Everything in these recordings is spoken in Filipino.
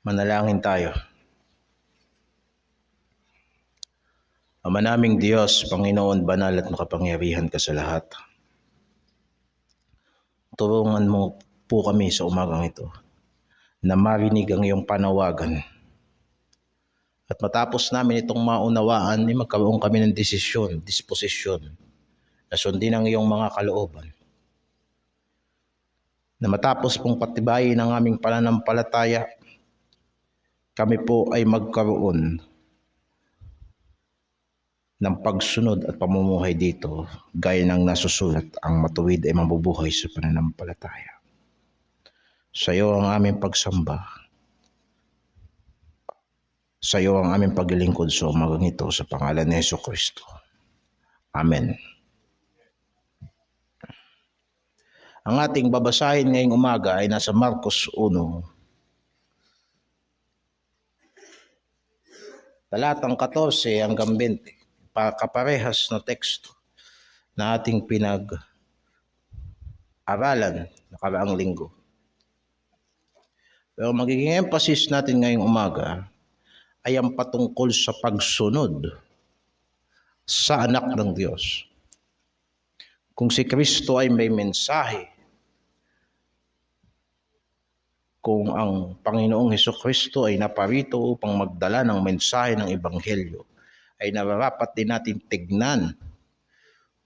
Manalangin tayo. Ama naming Diyos, Panginoon, banal at makapangyarihan ka sa lahat. Tulungan mo po kami sa umagang ito na marinig ang iyong panawagan. At matapos namin itong maunawaan, magkaroon kami ng disposisyon na sundin ang iyong mga kalooban. Na matapos pong patibayin ang aming pananampalataya, kami po ay magkaroon ng pagsunod at pamumuhay dito gaya ng nasusulat, ang matuwid ay mabubuhay sa pananampalataya. Sa iyo ang aming pagsamba. Sa iyo ang aming paglilingkod sa umagang ito sa pangalan ni Jesucristo. Amen. Ang ating babasahin ngayong umaga ay nasa Marcos 1, talatang 14 hanggang 20. Kaparehas na teksto na ating pinag-aralan nakaraang linggo. Pero magiging emphasis natin ngayong umaga ay ang patungkol sa pagsunod sa anak ng Diyos. Kung si Kristo ay may mensahe, kung ang Panginoong Hesukristo ay naparito upang magdala ng mensahe ng Ebanghelyo, ay nararapat din natin tignan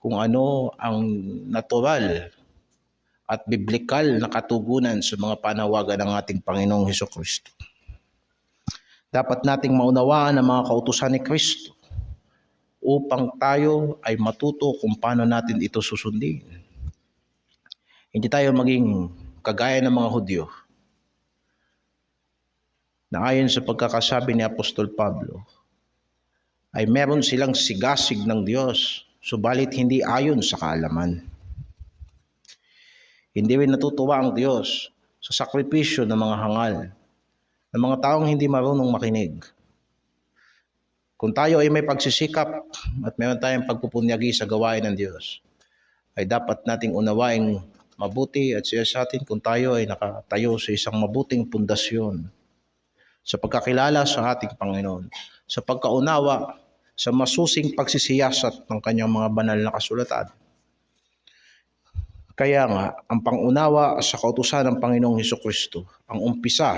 kung ano ang natural at biblikal na katugunan sa mga panawagan ng ating Panginoong Hesukristo. Dapat nating maunawaan ang mga kautusan ni Kristo upang tayo ay matuto kung paano natin ito susundin. Hindi tayo maging kagaya ng mga Hudyo na ayon sa pagkakasabi ni Apostol Pablo, ay meron silang sigasig ng Diyos, subalit hindi ayon sa kaalaman. Hindi rin natutuwa ang Diyos sa sakripisyo ng mga hangal, ng mga taong hindi marunong makinig. Kung tayo ay may pagsisikap at meron tayong pagpupunyagi sa gawain ng Diyos, ay dapat nating unawaing mabuti at siya sa atin kung tayo ay nakatayo sa isang mabuting pundasyon sa pagkakilala sa ating Panginoon, sa pagkaunawa sa masusing pagsisiyasat ng kanyang mga banal na kasulatan. Kaya nga, ang pangunawa sa kautusan ng Panginoong Hesukristo, ang umpisa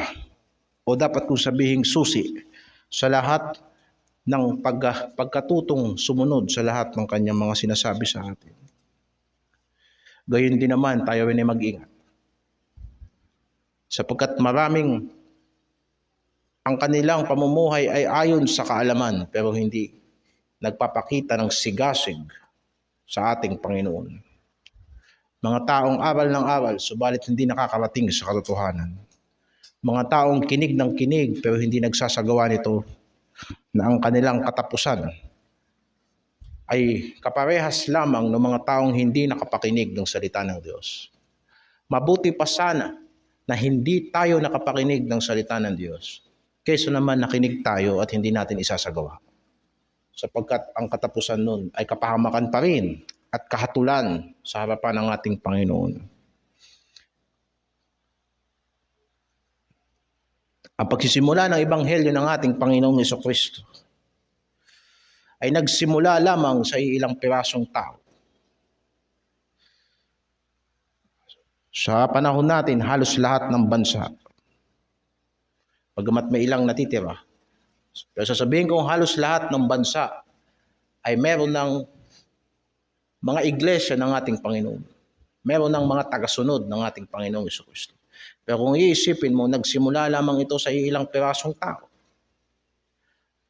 o dapat kong sabihing susi sa lahat ng pagkatutong sumunod sa lahat ng kanyang mga sinasabi sa atin. Gayon din naman, tayo rin ay mag-ingat. Sapagkat maraming ang kanilang pamumuhay ay ayon sa kaalaman pero hindi nagpapakita ng sigasig sa ating Panginoon. Mga taong aral ng aral subalit hindi nakakarating sa katotohanan. Mga taong kinig ng kinig pero hindi nagsasagawa nito, na ang kanilang katapusan ay kaparehas lamang ng mga taong hindi nakapakinig ng salita ng Diyos. Mabuti pa sana na hindi tayo nakapakinig ng salita ng Diyos kaysa naman nakinig tayo at hindi natin isasagawa. Sapagkat ang katapusan nun ay kapahamakan pa rin at kahatulan sa harapan ng ating Panginoon. Ang pagsisimula ng Ebanghelyo ng ating Panginoong Hesukristo ay nagsimula lamang sa ilang pirasong tao. Sa panahon natin, halos lahat ng bansa, bagamat may ilang natitira, pero sasabihin kong halos lahat ng bansa ay meron ng mga iglesia ng ating Panginoon. Meron ng mga tagasunod ng ating Panginoong Hesukristo. Pero kung iisipin mo, nagsimula lamang ito sa ilang pirasong tao.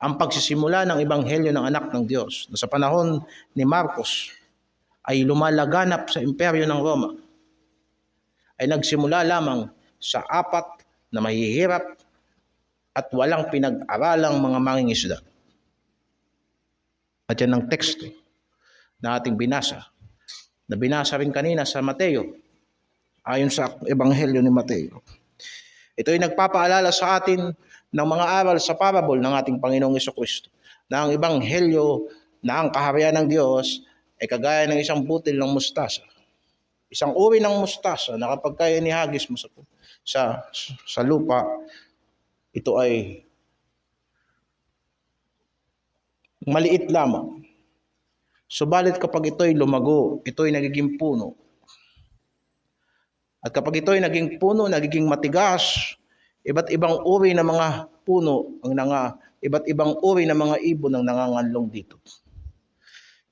Ang pagsisimula ng Ebanghelyo ng anak ng Diyos na sa panahon ni Marcos ay lumalaganap sa imperyo ng Roma ay nagsimula lamang sa 4 na mahihirap at walang pinag-aralang mga mangingisda. At yan ang teksto na ating binasa, na binasa rin kanina sa Mateo, ayon sa Ebanghelyo ni Mateo. Ito ay nagpapaalala sa atin ng mga aral sa parable ng ating Panginoong Hesukristo, na ang Ebanghelyo na ang kaharian ng Diyos ay kagaya ng isang butil ng mustasa. Isang uri ng mustasa na kapag kaya nihagis mo sa lupa, ito ay maliit lamang. Subalit kapag ito'y lumago, ito'y nagiging puno. At kapag ito'y naging puno, nagiging matigas, iba't ibang uri ng mga puno, iba't ibang uri ng mga ibon ang nanganganlong dito.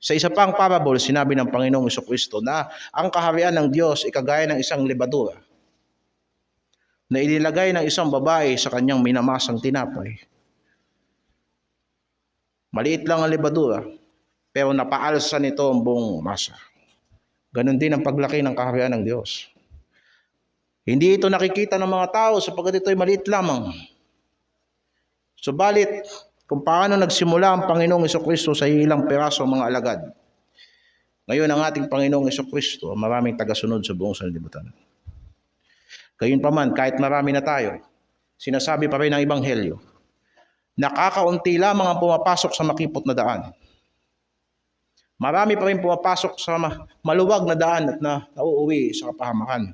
Sa isa pang parable, sinabi ng Panginoong Jesucristo na ang kaharian ng Diyos ay kagaya ng isang lebadura na inilagay ng isang babae sa kanyang minamasang tinapay. Maliit lang ang lebadura, pero napaalsa nito ang buong masa. Ganon din ang paglaki ng kaharian ng Diyos. Hindi ito nakikita ng mga tao sapagkat ito ay maliit lamang. Subalit, kung paano nagsimula ang Panginoong Jesucristo sa ilang peraso mga alagad, ngayon ang ating Panginoong Jesucristo, maraming tagasunod sa buong sanlibutan. Gayunpaman, kahit marami na tayo, sinasabi pa rin ng Ebanghelyo, nakakaunti lamang ang pumapasok sa makipot na daan. Marami pa rin pumapasok sa maluwag na daan at nauuwi sa kapahamakan.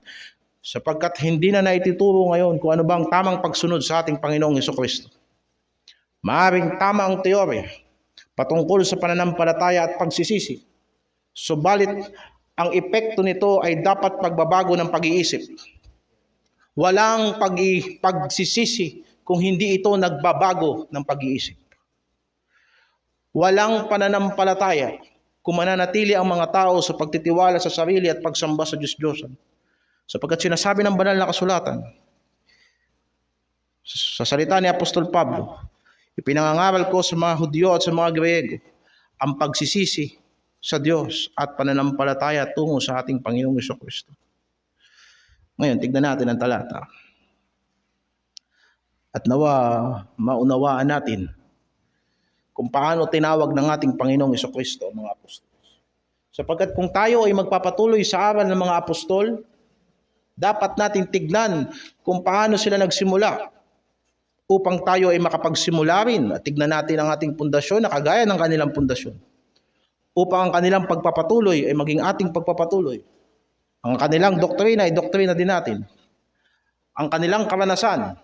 Sapagkat hindi na naituturo ngayon kung ano bang tamang pagsunod sa ating Panginoong Jesucristo. Maaring tama ang teorya patungkol sa pananampalataya at pagsisisi. Subalit, ang epekto nito ay dapat pagbabago ng pag-iisip. Walang pagsisisi kung hindi ito nagbabago ng pag-iisip. Walang pananampalataya kung mananatili ang mga tao sa pagtitiwala sa sarili at pagsamba sa Diyos-Diyosan. Sapagkat sinasabi ng banal na kasulatan, sa salita ni Apostol Pablo, ipinangangaral ko sa mga Hudyo at sa mga Griego ang pagsisisi sa Diyos at pananampalataya tungo sa ating Panginoong Jesucristo. Ngayon, tignan natin ang talata. At nawa maunawaan natin kung paano tinawag ng ating Panginoong Jesucristo ang mga apostol. Sapagkat kung tayo ay magpapatuloy sa aral ng mga apostol, dapat natin tignan kung paano sila nagsimula upang tayo ay makapagsimula rin at tignan natin ang ating pundasyon na kagaya ng kanilang pundasyon. Upang ang kanilang pagpapatuloy ay maging ating pagpapatuloy. Ang kanilang doktrina ay doktrina din natin. Ang kanilang karanasan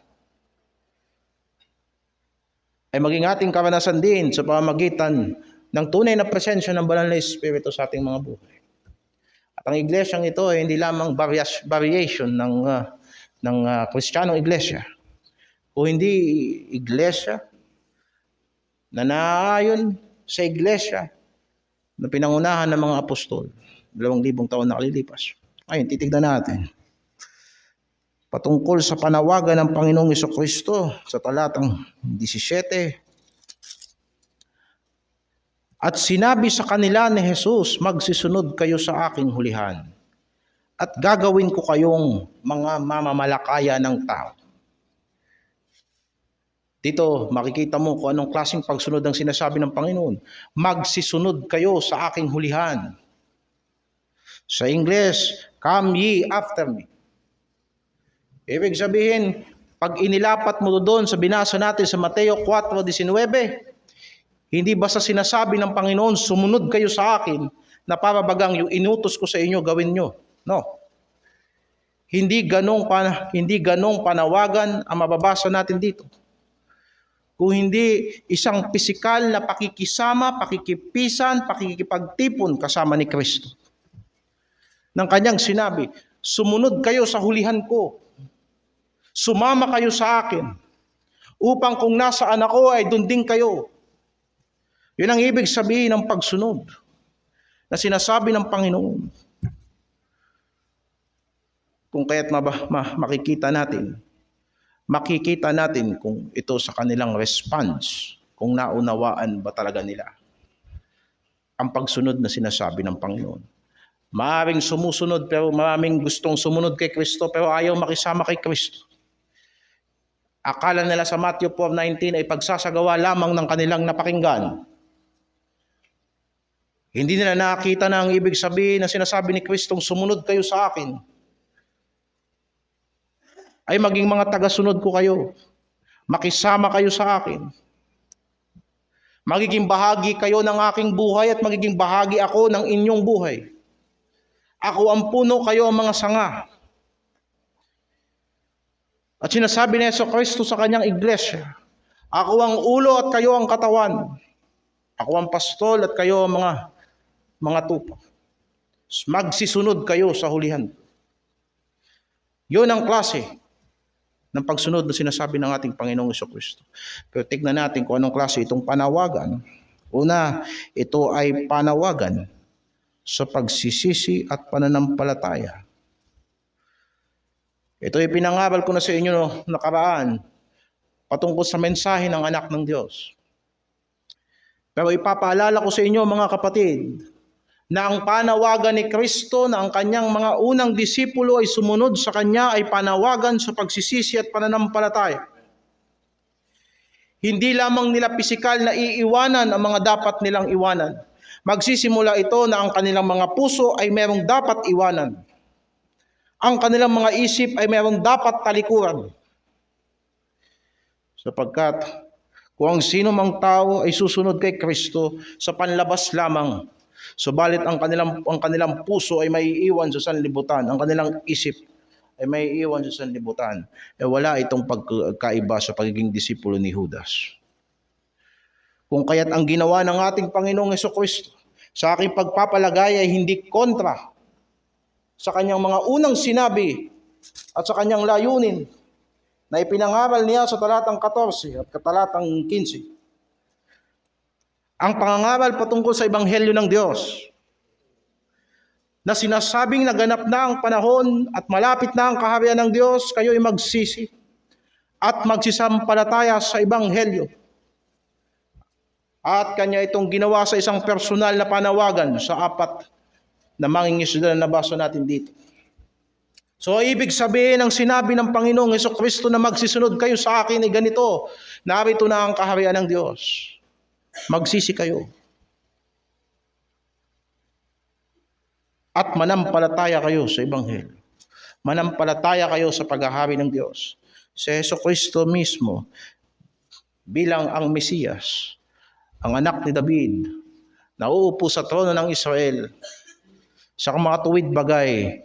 ay maging ating karanasan din sa pamamagitan ng tunay na presensya ng Banal na Espiritu sa ating mga buhay. At ang iglesyang ito ay hindi lamang variation ng Kristiyanong iglesia, o hindi iglesia na naayon sa iglesia na pinangunahan ng mga apostol 2,000 taon na kalilipas. Ayun, titignan natin patungkol sa panawagan ng Panginoong Jesucristo sa talatang 17. At sinabi sa kanila ni Jesus, magsisunod kayo sa aking hulihan at gagawin ko kayong mga mamamalakaya ng tao. Dito makikita mo kung anong klaseng pagsunod ang sinasabi ng Panginoon. Magsisunod kayo sa aking hulihan. Sa Ingles, come ye after me. Ibig sabihin, pag inilapat mo doon sa binasa natin sa Mateo 4:19, hindi basta sinasabi ng Panginoon, sumunod kayo sa akin, na para bagang yung inutos ko sa inyo, gawin nyo. No. Hindi ganong panawagan ang mababasa natin dito. Kung hindi isang pisikal na pakikisama, pakikipisan, pakikipagtipon kasama ni Kristo. Nang kanyang sinabi, sumunod kayo sa hulihan ko. Sumama kayo sa akin. Upang kung nasaan ako ay doon din kayo. Yun ang ibig sabihin ng pagsunod na sinasabi ng Panginoon. Kung kaya't makikita natin kung ito sa kanilang response, kung naunawaan ba talaga nila ang pagsunod na sinasabi ng Panginoon. Maraming sumusunod pero maraming gustong sumunod kay Kristo pero ayaw makisama kay Kristo. Akala nila sa Matthew 4:19 ay pagsasagawa lamang ng kanilang napakinggan. Hindi nila nakita na ang ibig sabihin na sinasabi ni Kristong sumunod kayo sa akin ay maging mga tagasunod ko kayo. Makisama kayo sa akin. Magiging bahagi kayo ng aking buhay at magiging bahagi ako ng inyong buhay. Ako ang puno, kayo ang mga sanga. At sinasabi ni Jesucristo sa kanyang iglesia, ako ang ulo at kayo ang katawan. Ako ang pastol at kayo ang mga tupa. Magsisunod kayo sa hulihan. Yun ang klase ng pagsunod na sinasabi ng ating Panginoong Jesucristo. Pero tignan natin kung anong klase itong panawagan. Una, ito ay panawagan sa pagsisisi at pananampalataya. Ito ay pinangaral ko na sa inyo nakaraan patungkol sa mensahe ng anak ng Diyos. Pero ipapaalala ko sa inyo mga kapatid na ang panawagan ni Kristo na ang kanyang mga unang disipulo ay sumunod sa kanya ay panawagan sa pagsisisi at pananampalataya. Hindi lamang nila pisikal na iiwanan ang mga dapat nilang iwanan. Magsisimula ito na ang kanilang mga puso ay merong dapat iwanan. Ang kanilang mga isip ay merong dapat talikuran. Sapagkat kung ang sino mang tao ay susunod kay Kristo sa panlabas lamang, subalit ang kanilang puso ay maiiwan sa sanlibutan, ang kanilang isip ay maiiwan sa sanlibutan, wala itong pagkaiba sa pagiging disipulo ni Judas. Kung kaya't ang ginawa ng ating Panginoong Jesucristo sa aking pagpapalagay ay hindi kontra sa kanyang mga unang sinabi at sa kanyang layunin na ipinangaral niya sa talatang 14 at talatang 15. Ang pangangaral patungkol sa Ebanghelyo ng Diyos na sinasabing naganap na ang panahon at malapit na ang kaharian ng Diyos, kayo ay magsisi at magsisampalataya sa Ebanghelyo. At kanya itong ginawa sa isang personal na panawagan sa 4 na mangingisda na nabasa natin dito. So ibig sabihin ng sinabi ng Panginoong Jesucristo na magsisunod kayo sa akin ay ganito, narito na ang kaharian ng Diyos. Magsisi kayo. At manampalataya kayo sa Ebanghelyo. Manampalataya kayo sa paghahari ng Diyos. Si Jesucristo mismo bilang ang Mesiyas, ang anak ni David, na uupo sa trono ng Israel, sa mga tuwid bagay,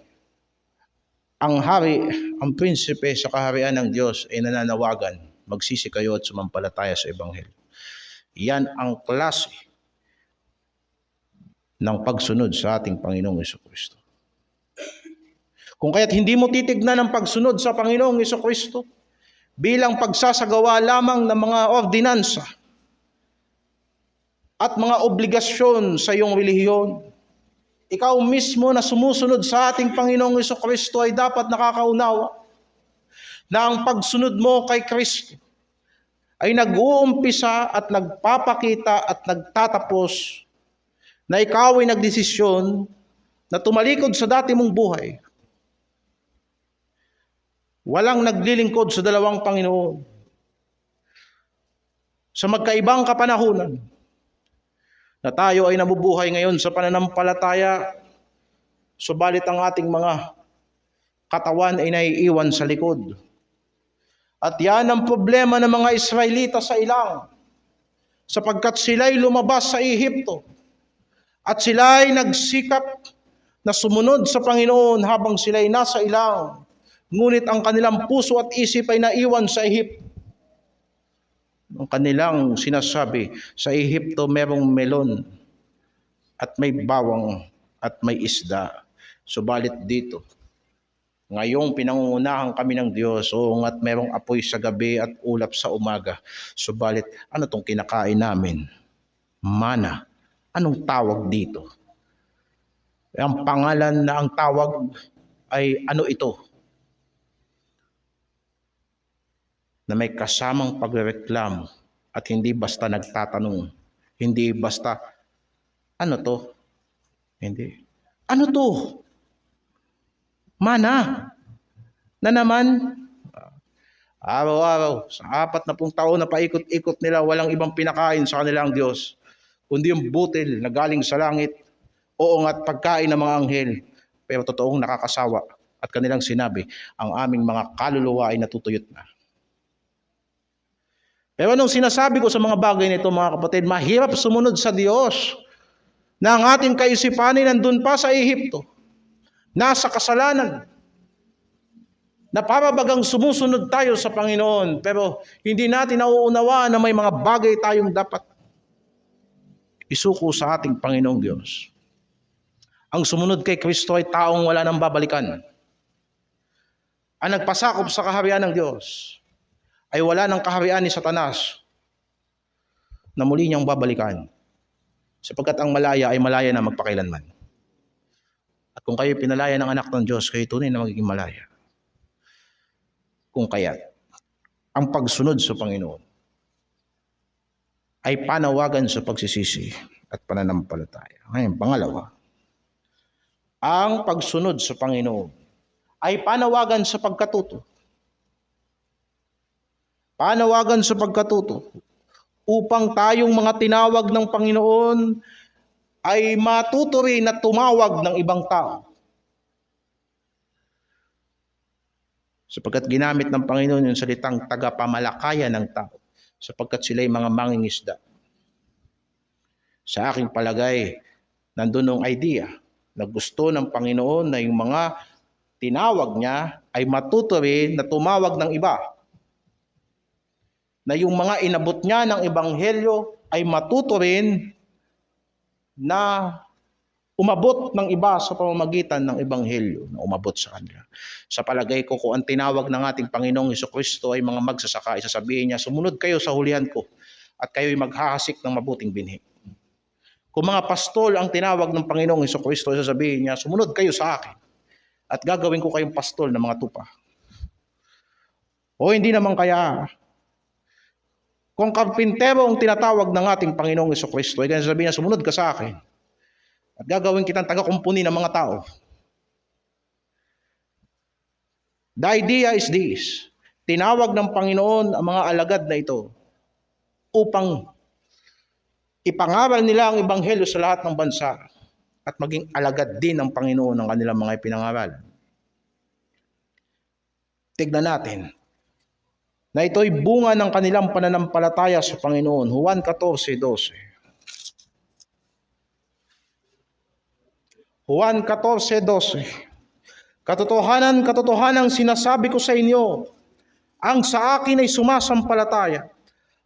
ang hari, ang prinsipe sa kaharian ng Diyos ay nananawagan, magsisi kayo at sumampalataya sa Ebanghelyo. Yan ang klase ng pagsunod sa ating Panginoong Jesucristo. Kung kaya't hindi mo titignan ang pagsunod sa Panginoong Jesucristo bilang pagsasagawa lamang ng mga ordinansa at mga obligasyon sa iyong relihiyon, ikaw mismo na sumusunod sa ating Panginoong Jesucristo ay dapat nakakaunawa na ang pagsunod mo kay Kristo ay nag-uumpisa at nagpapakita at nagtatapos na ikaw ay nagdesisyon na tumalikod sa dati mong buhay. Walang naglilingkod sa dalawang Panginoon. Sa magkaibang kapanahunan, na tayo ay nabubuhay ngayon sa pananampalataya, subalit ang ating mga katawan ay naiiwan sa likod. At yan ang problema ng mga Israelita sa ilang, sapagkat sila'y lumabas sa Ehipto at sila'y nagsikap na sumunod sa Panginoon habang sila'y nasa ilang, ngunit ang kanilang puso at isip ay naiwan sa Ehipto. Ang kanilang sinasabi, sa Ehipto merong melon at may bawang at may isda. Subalit dito, ngayong pinangungunahan kami ng Diyos, at merong apoy sa gabi at ulap sa umaga. Subalit, ano tong kinakain namin? Mana. Anong tawag dito? Ang pangalan na ang tawag ay ano ito? Na may kasamang pagreklamo at hindi basta nagtatanong. Hindi basta, ano to? Hindi. Ano to? Mana. Na naman, araw-araw, sa 40 taon na paikot-ikot nila, walang ibang pinakain sa kanila ang Diyos, kundi yung butil na galing sa langit, oo nga't pagkain ng mga anghel, pero totoong nakakasawa. At kanilang sinabi, ang aming mga kaluluwa ay natutuyot na. Pero anong sinasabi ko sa mga bagay nito mga kapatid, mahirap sumunod sa Diyos na ang ating kaisipan ay nandun pa sa Ehipto, nasa kasalanan. na para bagang sumusunod tayo sa Panginoon, pero hindi natin nauunawaan na may mga bagay tayong dapat isuko sa ating Panginoong Diyos. Ang sumunod kay Kristo ay taong wala nang babalikan. Ang nagpasakop sa kaharian ng Diyos ay wala ng kaharian ni Satanas na muli niyang babalikan. Sapagkat ang malaya ay malaya na magpakailanman. At kung kayo pinalaya ng anak ng Diyos, kayo tunay na magiging malaya. Kung kaya't, ang pagsunod sa Panginoon ay panawagan sa pagsisisi at pananampalataya. Ngayon, pangalawa, ang pagsunod sa Panginoon ay panawagan sa pagkatuto. Panawagan sa pagkatuto upang tayong mga tinawag ng Panginoon ay matuto rin na tumawag ng ibang tao. Sapagkat ginamit ng Panginoon yung salitang tagapamalakayan ng tao, sapagkat sila'y mga mangingisda. Sa aking palagay, nandun ang idea na gusto ng Panginoon na yung mga tinawag niya ay matuto rin na tumawag ng iba. Na yung mga inabot niya ng ebanghelyo ay matuto rin na umabot ng iba sa pamamagitan ng ebanghelyo na umabot sa kanila. Sa palagay ko, kung ang tinawag ng ating Panginoong Hesukristo ay mga magsasaka, isasabihin niya, sumunod kayo sa hulihan ko at kayo'y maghahasik ng mabuting binhi. Kung mga pastol ang tinawag ng Panginoong Hesukristo, isasabihin niya, sumunod kayo sa akin at gagawin ko kayong pastol ng mga tupa. O hindi naman kaya, kung karpintero ang tinatawag ng ating Panginoong Hesukristo, ay sasabihin niya, sumunod ka sa akin at gagawin kitang taga-kumpuni ng mga tao. The idea is this, tinawag ng Panginoon ang mga alagad na ito upang ipangaral nila ang ebanghelyo sa lahat ng bansa at maging alagad din ng Panginoon ng kanilang mga ipinangaral. Tignan natin na ito'y bunga ng kanilang pananampalataya sa Panginoon. Juan 14:12. Juan 14:12. Katotohanan, katotohanan sinasabi ko sa inyo, ang sa akin ay sumasampalataya,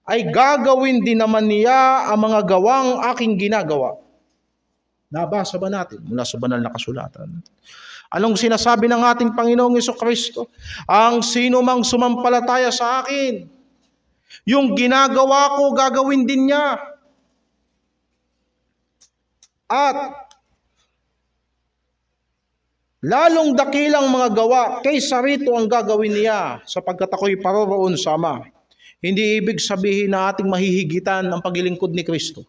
ay gagawin din naman niya ang mga gawang aking ginagawa. Nabasa ba natin mula sa banal na kasulatan? Anong sinasabi ng ating Panginoong Hesukristo? Ang sino mang sumampalataya sa akin, yung ginagawa ko, gagawin din niya. At lalong dakilang mga gawa kaysa rito ang gagawin niya, sapagkat ako'y paroroon sa Ama. Hindi ibig sabihin na ating mahihigitan ang paglilingkod ni Kristo.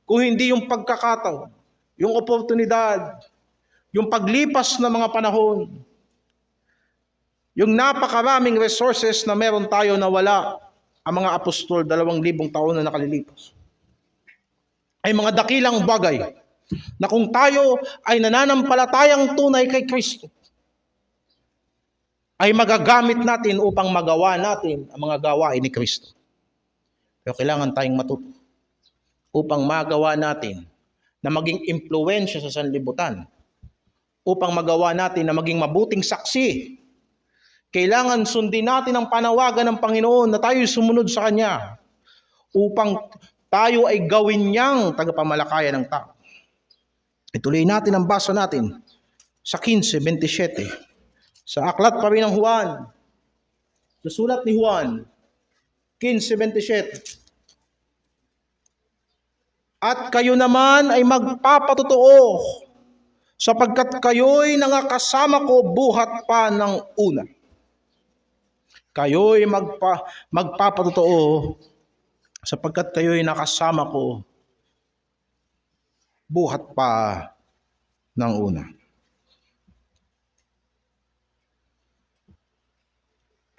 Kung hindi yung pagkakataon, yung oportunidad, yung paglipas ng mga panahon, yung napakaraming resources na meron tayo na wala ang mga apostol 2,000 taon na nakalilipas. Ay mga dakilang bagay na kung tayo ay nananampalatayang tunay kay Kristo, ay magagamit natin upang magawa natin ang mga gawain ni Kristo. Pero kailangan tayong matuto upang magawa natin na maging impluwensya sa sanlibutan, upang magawa natin na maging mabuting saksi. Kailangan sundin natin ang panawagan ng Panginoon na tayo'y sumunod sa Kanya upang tayo ay gawin niyang tagapamalakaya ng tao. Ituloy natin ang basa natin sa 15:27. Sa aklat pa rin ng Juan, sa sulat ni Juan, 15:27. At kayo naman ay magpapatotoo, sapagkat kayo'y nangakasama ko buhat pa ng una. Kayo'y magpapatotoo, sapagkat kayo'y nakasama ko buhat pa ng una.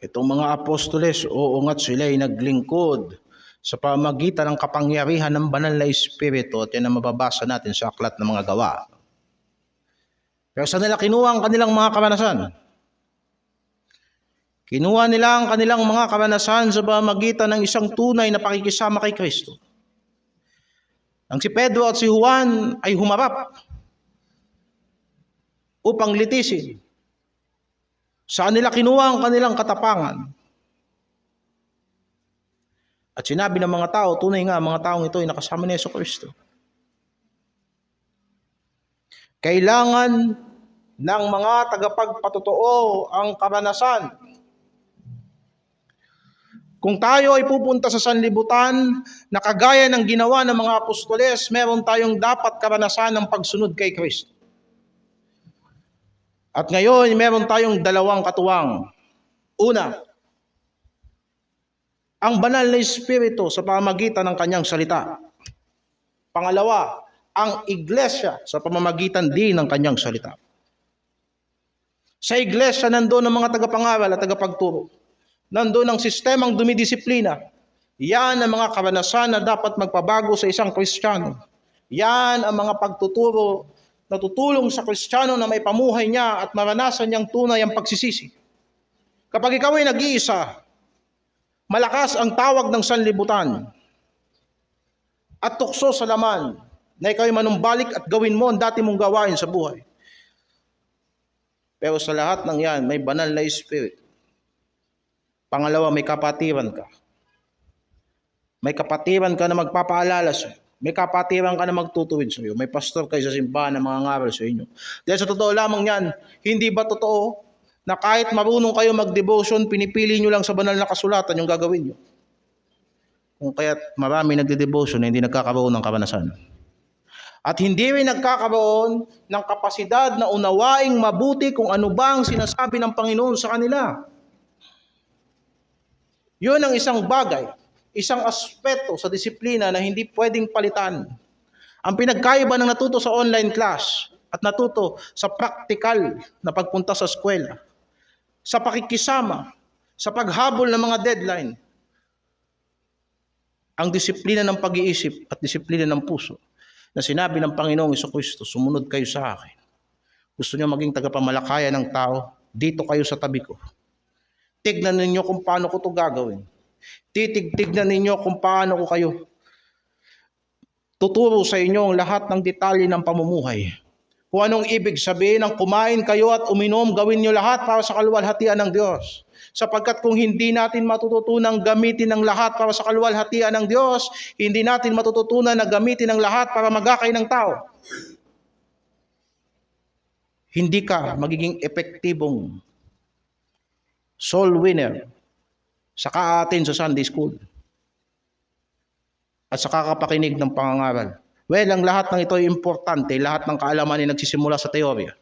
Itong mga apostoles, oo nga't sila'y naglingkod sa pamagitan ng kapangyarihan ng banal na Espiritu, at yan ang mababasa natin sa aklat ng mga gawa. Pero saan nila kinuha ang kanilang mga karanasan? Kinuha nila ang kanilang mga karanasan sa pamagitan ng isang tunay na pakikisama kay Kristo. Ang si Pedro at si Juan ay humarap upang litisin Saan nila kinuha ang kanilang katapangan? At sinabi ng mga tao, tunay nga mga taong ito ay nakasama ni Jesucristo. Kailangan ng mga tagapagpatotoo ang karanasan. Kung tayo ay pupunta sa sanlibutan na kagaya ng ginawa ng mga apostoles, meron tayong dapat karanasan ng pagsunod kay Kristo. At ngayon, meron tayong dalawang katuwang. Una, ang banal na Espiritu sa pamamagitan ng kanyang salita. Pangalawa, ang iglesia sa pamamagitan din ng kanyang salita. Sa iglesia, nandoon ang mga tagapangaral at tagapagturo. Nandoon ang sistemang dumidisiplina. Yan ang mga karanasan na dapat magpabago sa isang Kristiyano. Yan ang mga pagtuturo na tutulong sa Kristiyano na may pamuhay niya at maranasan niyang tunay ang pagsisisi. Kapag ikaw ay nag-iisa, malakas ang tawag ng sanlibutan at tukso sa laman na ikaw ay manumbalik at gawin mo ang dati mong gawain sa buhay. Pero sa lahat ng yan, may banal na Espiritu. Pangalawa, may kapatiran ka. May kapatiran ka na magpapaalala sa'yo. May kapatiran ka na magtutuwid sa'yo. May pastor kayo sa simbahan na mga ngaral sa inyo. Dahil sa totoo lamang yan, hindi ba totoo na kahit marunong kayo mag-devotion, pinipili nyo lang sa banal na kasulatan yung gagawin nyo? Kung kaya't marami nagde-devotion na hindi nagkakaroon ng karanasan. At hindi rin nagkakaroon ng kapasidad na unawaing mabuti kung ano ba ang sinasabi ng Panginoon sa kanila. Yun ang isang bagay, isang aspeto sa disiplina na hindi pwedeng palitan. Ang pinagkaiba ng natuto sa online class at natuto sa practical na pagpunta sa eskwela, sa pakikisama, sa paghabol ng mga deadline, ang disiplina ng pag-iisip at disiplina ng puso na sinabi ng Panginoong Jesucristo, sumunod kayo sa akin. Gusto niyo maging tagapamalakaya ng tao? Dito kayo sa tabi ko. Tignan ninyo kung paano ko ito gagawin. Tignan ninyo kung paano ko kayo tuturo sa inyo ang lahat ng detalye ng pamumuhay. Kung anong ibig sabihin ng kumain kayo at uminom, gawin nyo lahat para sa kaluwalhatian ng Diyos. Sapagkat kung hindi natin matututunan gamitin ang lahat para sa kaluwalhatian ng Diyos, hindi natin matututunan na gamitin ang lahat para magakay ng tao. Hindi ka magiging epektibong soul winner sa kaatin sa Sunday School at sa kakapakinig ng pangangaral. Well, ang lahat ng ito ay importante, lahat ng kaalaman ay nagsisimula sa teorya.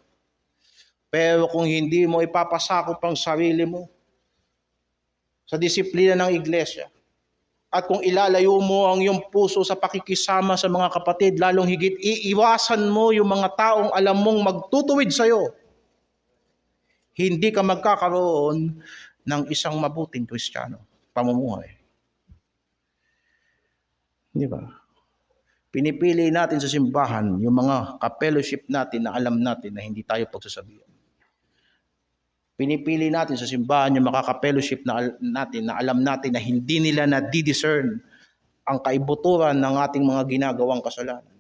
Pero kung hindi mo ipapasakop ang sarili mo sa disiplina ng iglesia, at kung ilalayo mo ang iyong puso sa pakikisama sa mga kapatid, lalong higit iiwasan mo yung mga taong alam mong magtutuwid sa iyo, hindi ka magkakaroon ng isang mabuting Kristiyano pamumuhay. Di ba? Pinipili natin sa simbahan yung mga ka-fellowship natin na alam natin na hindi tayo pagsasabihan. Pinipili natin sa simbahan yung mga ka-fellowship natin na alam natin na hindi nila na-discern ang kaibuturan ng ating mga ginagawang kasalanan.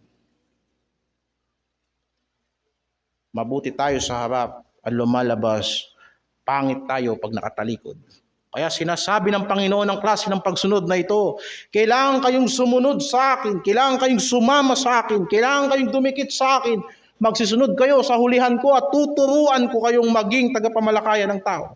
Mabuti tayo sa harap at lumalabas, pangit tayo pag nakatalikod. Kaya sinasabi ng Panginoon ng klase ng pagsunod na ito, kailangan kayong sumunod sa akin, kailangan kayong sumama sa akin, kailangan kayong dumikit sa akin, magsisunod kayo sa hulihan ko at tuturuan ko kayong maging tagapamalakaya ng tao.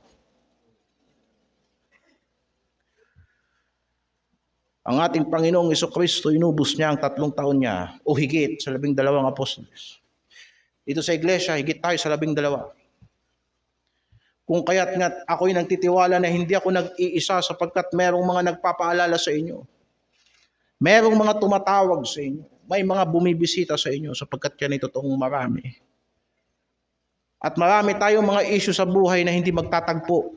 Ang ating Panginoong Jesucristo, inubos niya ang 3 taon niya o higit sa 12 apostoles. Dito sa iglesia, higit tayo sa 12. Kung kaya't nga ako'y nagtitiwala na hindi ako nag-iisa sapagkat merong mga nagpapaalala sa inyo. Merong mga tumatawag sa inyo. May mga bumibisita sa inyo sapagkat yan ay totoong marami. At marami tayong mga issue sa buhay na hindi magtatagpo.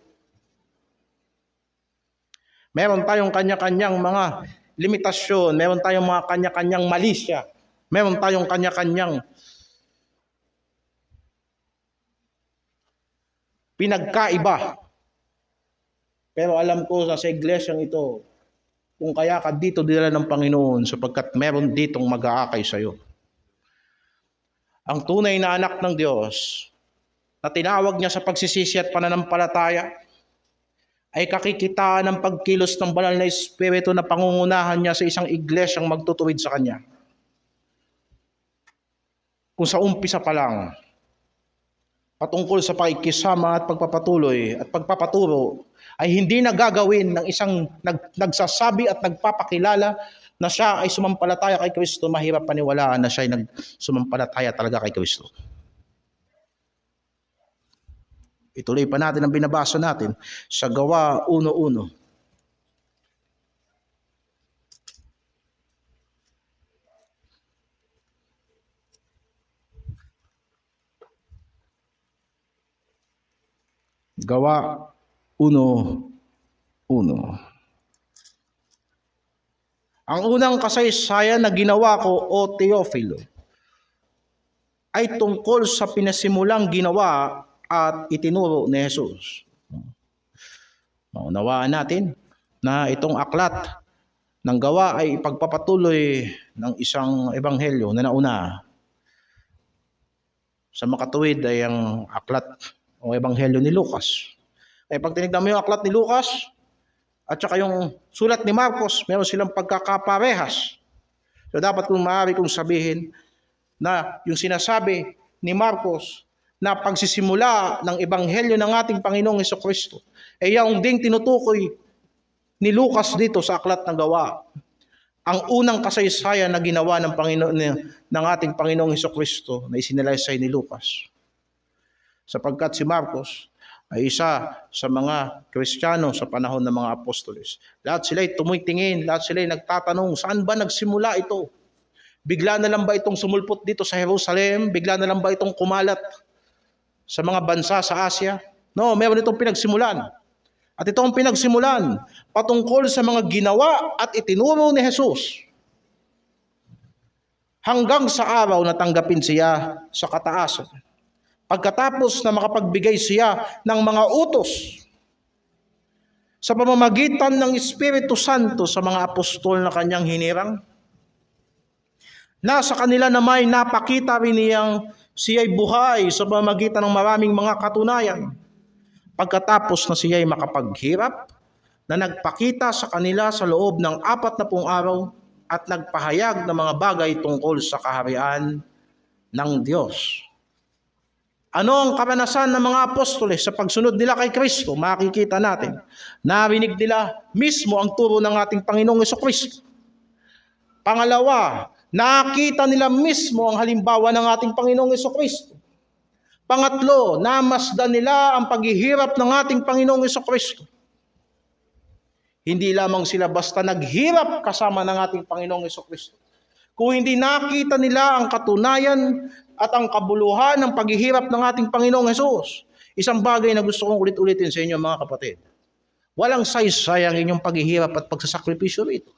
Meron tayong kanya-kanyang mga limitasyon. Meron tayong mga kanya-kanyang malisya. Meron tayong kanya-kanyang pinagkaiba. Pero alam ko sa iglesyang ito, kung kaya ka dito dinala ng Panginoon sapagkat meron ditong mag-aakay sa iyo. Ang tunay na anak ng Diyos na tinawag niya sa pagsisisi at pananampalataya ay kakikitaan ng pagkilos ng banal na Espiritu na pangungunahan niya sa isang iglesyang magtutuwid sa Kanya. Kung sa umpisa pa lang, patungkol sa pakikisama at pagpapatuloy at pagpapaturo ay hindi nagagawin ng isang nagsasabi at nagpapakilala na siya ay sumampalataya kay Kristo, mahirap paniwalaan na siya ay nagsumampalataya talaga kay Kristo. Ituloy pa natin ang binabasa natin sa Gawa 1:1. Gawa 1:1. Ang unang kasaysayan na ginawa ko, o Teofilo, ay tungkol sa pinasimulang ginawa at itinuro ni Jesus. Maunawaan natin na itong aklat ng Gawa ay ipagpapatuloy ng isang ebanghelyo na nauna. Sa makatuwid ay ang aklat o ebanghelyo ni Lucas. Ay pag tinignan mo yung aklat ni Lucas at saka yung sulat ni Marcos, meron silang pagkakaparehas. So dapat kung maaari kong sabihin na yung sinasabi ni Marcos na pagsisimula ng ebanghelyo ng ating Panginoong Hesukristo ay yung ding tinutukoy ni Lucas dito sa aklat ng Gawa. Ang unang kasaysayan na ginawa ng ating Panginoong Hesukristo na isinalaysay ni Lucas. Sapagkat si Marcos ay isa sa mga Kristiyano sa panahon ng mga apostoles. Lahat sila ay tumitingin, lahat sila ay nagtatanong, saan ba nagsimula ito? Bigla na lang ba itong sumulpot dito sa Jerusalem? Bigla na lang ba itong kumalat sa mga bansa sa Asia? No, meron itong pinagsimulan. At itong pinagsimulan patungkol sa mga ginawa at itinuro ni Jesus. Hanggang sa araw na tanggapin siya sa kataasan. Pagkatapos na makapagbigay siya ng mga utos sa pamamagitan ng Espiritu Santo sa mga apostol na kanyang hinirang, nasa kanila naman napakita rin niyang siya'y buhay sa pamamagitan ng maraming mga katunayan. Pagkatapos na siya'y makapaghirap, na nagpakita sa kanila sa loob ng 40 araw at nagpahayag ng mga bagay tungkol sa kaharian ng Diyos. Ano ang karanasan ng mga apostoles sa pagsunod nila kay Kristo? Makikita natin. Narinig nila mismo ang turo ng ating Panginoong Hesukristo. Pangalawa, nakita nila mismo ang halimbawa ng ating Panginoong Hesukristo. Pangatlo, namasdan nila ang paghihirap ng ating Panginoong Hesukristo. Hindi lamang sila basta naghirap kasama ng ating Panginoong Hesukristo. Kung hindi nakita nila ang katunayan at ang kabuluhan ng paghihirap ng ating Panginoong Hesus. Isang bagay na gusto kong ulit-ulitin sa inyo mga kapatid. Walang saysay ang inyong paghihirap at pagsasakripisyo rito.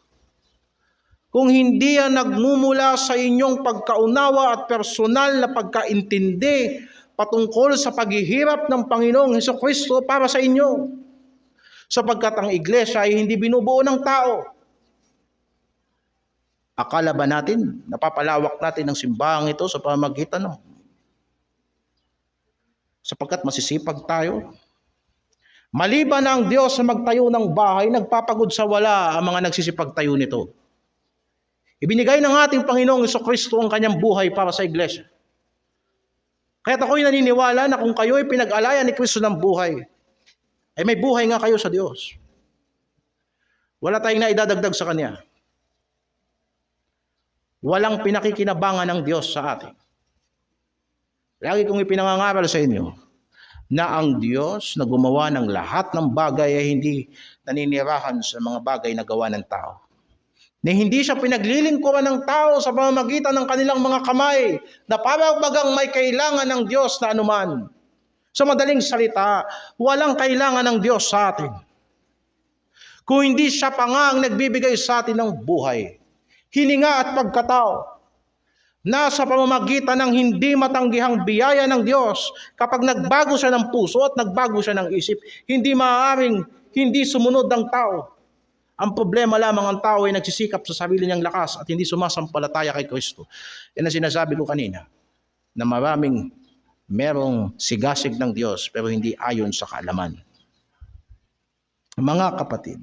Kung hindi yan nagmumula sa inyong pagkaunawa at personal na pagkaintindi patungkol sa paghihirap ng Panginoong Hesukristo para sa inyo. Sapagkat ang iglesia ay hindi binubuo ng tao. Akala ba natin, napapalawak natin ang simbahang ito sa pamamagitan ng sapagkat masisipag tayo. Maliban ang Diyos sa magtayo ng bahay, nagpapagod sa wala ang mga nagsisipagtayo nito. Ibinigay ng ating Panginoong Hesukristo ang kanyang buhay para sa iglesia. Kaya ako'y naniniwala na kung kayo'y pinag-alayan ni Kristo ng buhay, ay may buhay nga kayo sa Diyos. Wala tayong naidadagdag sa Kanya. Walang pinakikinabangan ng Diyos sa atin. Lagi kong ipinangangaral sa inyo na ang Diyos na gumawa ng lahat ng bagay ay hindi naninirahan sa mga bagay na gawa ng tao. Na hindi siya pinaglilingkuran ng tao sa pamamagitan ng kanilang mga kamay na para bagang may kailangan ng Diyos na anuman. Sa madaling salita, walang kailangan ng Diyos sa atin. Kung hindi siya pa nga ang nagbibigay sa atin ng buhay, hininga at pagkatao, nasa pamamagitan ng hindi matanggihang biyaya ng Diyos. Kapag nagbago siya ng puso at nagbago siya ng isip, hindi maaaring hindi sumunod ng tao. Ang problema lamang ang tao ay nagsisikap sa sarili niyang lakas at hindi sumasampalataya kay Kristo. Yan ang sinasabi ko kanina, na maraming Merong sigasig ng Diyos pero hindi ayon sa kaalaman. Mga kapatid,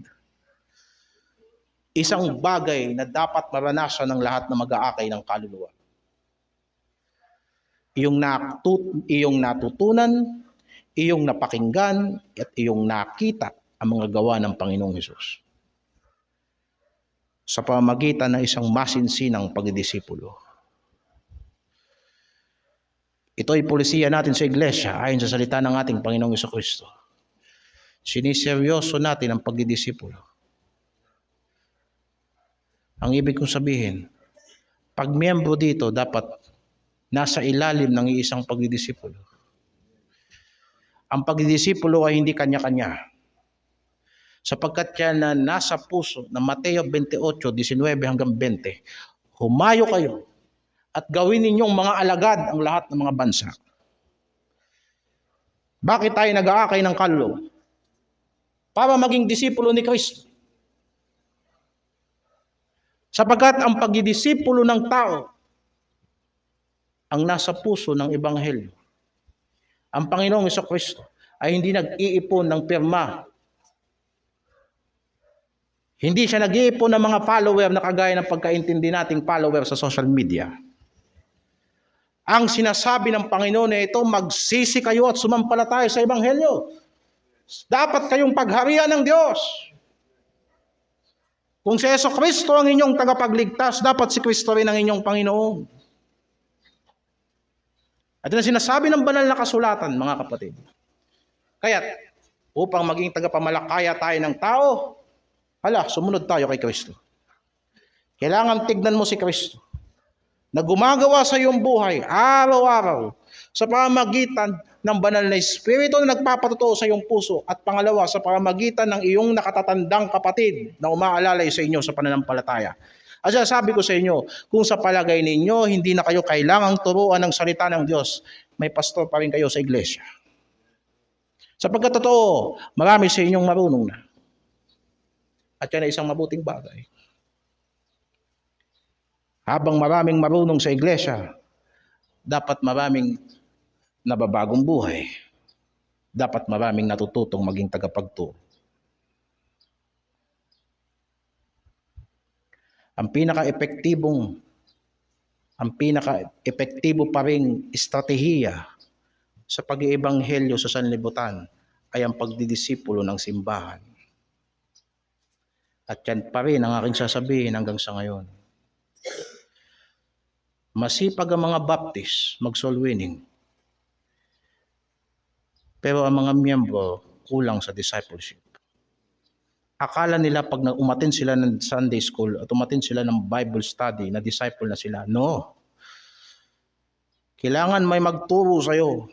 isang bagay na dapat maranasan ng lahat na mag-aakay ng kaluluwa. Iyong natutunan, iyong napakinggan, at iyong nakita ang mga gawa ng Panginoong Hesus sa pamamagitan ng isang masinsinang pagdidisipulo. Ito ay polisiya natin sa iglesia ayon sa salita ng ating Panginoong Jesucristo. Siniseryoso natin ang pagdidisipulo. Ang ibig kong sabihin, pag miyembro dito, dapat nasa ilalim ng iisang pagdidisipulo. Ang pagdidisipulo ay hindi kanya-kanya. Sapagkat yan na nasa puso ng Mateo 28:19 hanggang 20, humayo kayo at gawin ninyong mga alagad ang lahat ng mga bansa. Bakit tayo nag-aakay ng kaluluwa? Para maging disipulo ni Kristo. Sapagkat ang pagdidisipulo ng tao ang nasa puso ng Ebanghelyo. Ang Panginoong Jesucristo ay hindi nag-iipon ng pirma. Hindi siya nag-iipon ng mga follower na kagaya ng pagkaintindi nating follower sa social media. Ang sinasabi ng Panginoon na ito, magsisi kayo at sumampalataya sa Ebanghelyo. Dapat kayong pagharian ng Diyos. Kung si Jesucristo ang inyong tagapagligtas, dapat si Kristo rin ang inyong Panginoon. At yung sinasabi ng banal na kasulatan, mga kapatid. Kaya't, upang maging tagapamalakaya tayo ng tao, sumunod tayo kay Kristo. Kailangan tignan mo si Kristo na gumagawa sa iyong buhay araw-araw sa pamamagitan ng banal na Espiritu na nagpapatotoo sa iyong puso, at pangalawa sa pamamagitan ng iyong nakatatandang kapatid na umaalalay sa inyo sa pananampalataya. At sabi ko sa inyo, kung sa palagay ninyo hindi na kayo kailangang turuan ng salita ng Diyos, may pastor pa rin kayo sa iglesia. Sapagkat totoo, marami sa inyong marunong na. At yan ay isang mabuting bagay. Habang maraming marunong sa iglesia, dapat maraming nababagong buhay. Dapat maraming natututong maging tagapagturo. Ang pinaka-epektibo pa ring estratehiya sa pag-iebanghelyo sa sanlibutan ay ang pagdidisipulo ng simbahan. At yan pa rin ang aking sasabihin hanggang sa ngayon. Masipag ang mga Baptist mag-soul winning. Pero ang mga miyembro kulang sa discipleship. Akala nila pag umattend sila ng Sunday school at umattend sila ng Bible study, na disciple na sila. No. Kailangan may magturo sa iyo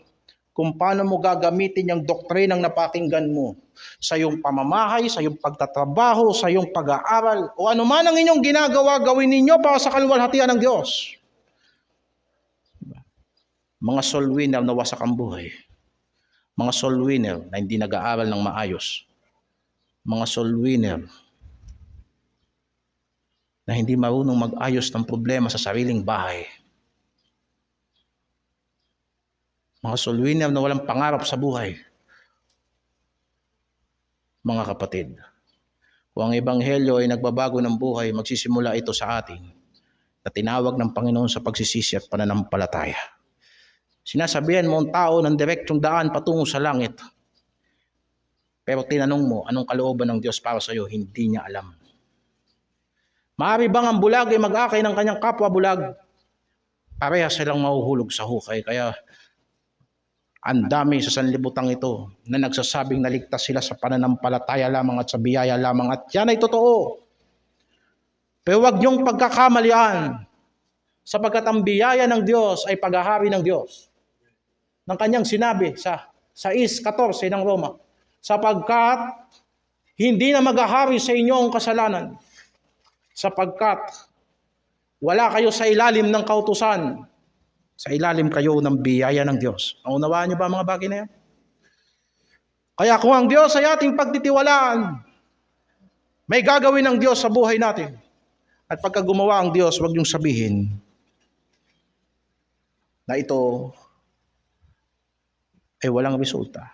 kung paano mo gagamitin yung doktrinang napakinggan mo sa iyong pamamahay, sa iyong pagtatrabaho, sa iyong pag-aaral, o ano man ang inyong ginagawa, gawin ninyo para sa kaluwalhatian ng Diyos. Mga soul winner na wasak ang buhay. Mga soul winner na hindi nag-aaral ng maayos. Mga soul winner na hindi marunong mag-ayos ng problema sa sariling bahay. Mga soul winner na walang pangarap sa buhay. Mga kapatid, kung ang Ebanghelyo ay nagbabago ng buhay, magsisimula ito sa atin na tinawag ng Panginoon sa pagsisisi at pananampalataya. Sinasabihan mo ang tao ng direktong daan patungo sa langit. Pero tinanong mo, anong kalooban ng Diyos para sa iyo? Hindi niya alam. Maaari bang ang bulag ay mag-akay ng kanyang kapwa bulag? Pareha silang mahuhulog sa hukay. Kaya ang dami sa sanlibutan ito na nagsasabing naligtas sila sa pananampalataya lamang at sa biyaya lamang. At yan ay totoo. Pero huwag niyong pagkakamalian, sapagkat ang biyaya ng Diyos ay paghahari ng Diyos. Ng kanyang sinabi sa 6:14 ng Roma, sapagkat hindi na maghahari sa inyo ang kasalanan, sapagkat wala kayo sa ilalim ng kautusan, sa ilalim kayo ng biyaya ng Diyos. Naunawaan niyo ba mga bagay na yan? Kaya kung ang Diyos ay ating pagtitiwalaan, may gagawin ng Diyos sa buhay natin. At pagka gumawa ang Diyos, huwag niyong sabihin na ito ay walang resulta.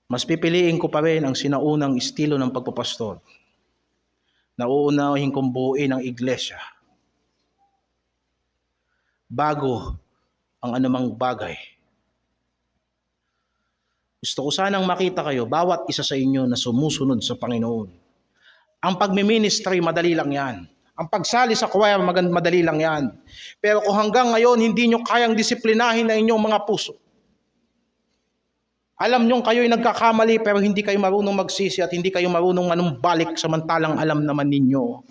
Mas pipiliin ko pa rin ang sinaunang estilo ng pagpapastor na uunahin kong buuin ang iglesia bago ang anumang bagay. Gusto ko sanang makita kayo, bawat isa sa inyo na sumusunod sa Panginoon. Ang pagmiministry, madali lang yan. Ang pagsali sa choir, madali lang yan. Pero kung hanggang ngayon, hindi nyo kayang disiplinahin ang inyong mga puso, alam nyo kayo'y nagkakamali pero hindi kayo marunong magsisi at hindi kayo marunong manumbalik samantalang alam naman ninyo